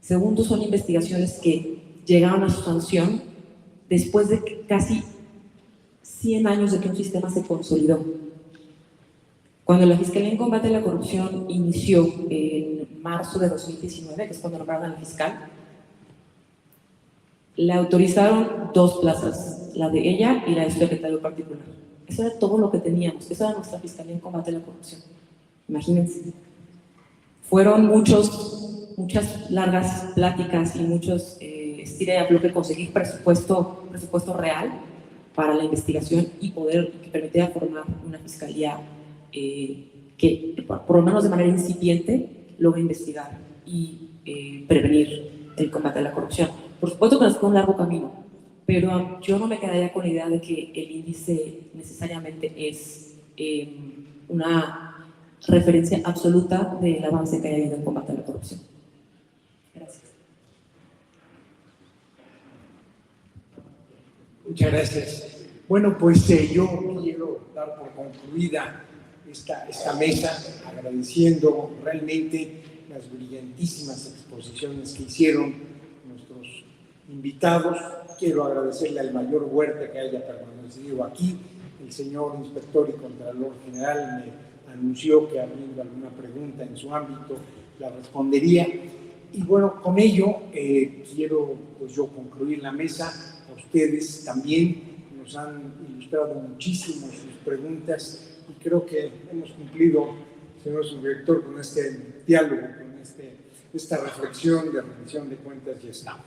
Segundo, son investigaciones que llegaron a su sanción después de casi 100 años de que un sistema se consolidó. Cuando la Fiscalía en Combate a la Corrupción inició en marzo de 2019, que es cuando nombraron al fiscal, le autorizaron 2 plazas, la de ella y la de su secretario particular. Eso era todo lo que teníamos, esa era nuestra Fiscalía en Combate a la Corrupción. Imagínense. Fueron muchas largas pláticas y muchos estira y afloje conseguir presupuesto real para la investigación y que permitiera formar una fiscalía que, por lo menos de manera incipiente, logre investigar y prevenir el combate a la corrupción. Por supuesto que nos fue un largo camino, pero yo no me quedaría con la idea de que el índice necesariamente es una referencia absoluta del avance que haya habido en combate a la corrupción. Gracias. Muchas gracias. Bueno, pues yo quiero dar por concluida esta mesa, agradeciendo realmente las brillantísimas exposiciones que hicieron nuestros invitados. Quiero agradecerle al mayor Huerta que haya permanecido aquí. El señor inspector y contralor general me anunció que habiendo alguna pregunta en su ámbito la respondería. Y bueno, con ello quiero pues yo concluir la mesa. A ustedes también nos han ilustrado muchísimo sus preguntas y creo que hemos cumplido, señor subdirector, con este diálogo, con esta reflexión de rendición de cuentas y Estado.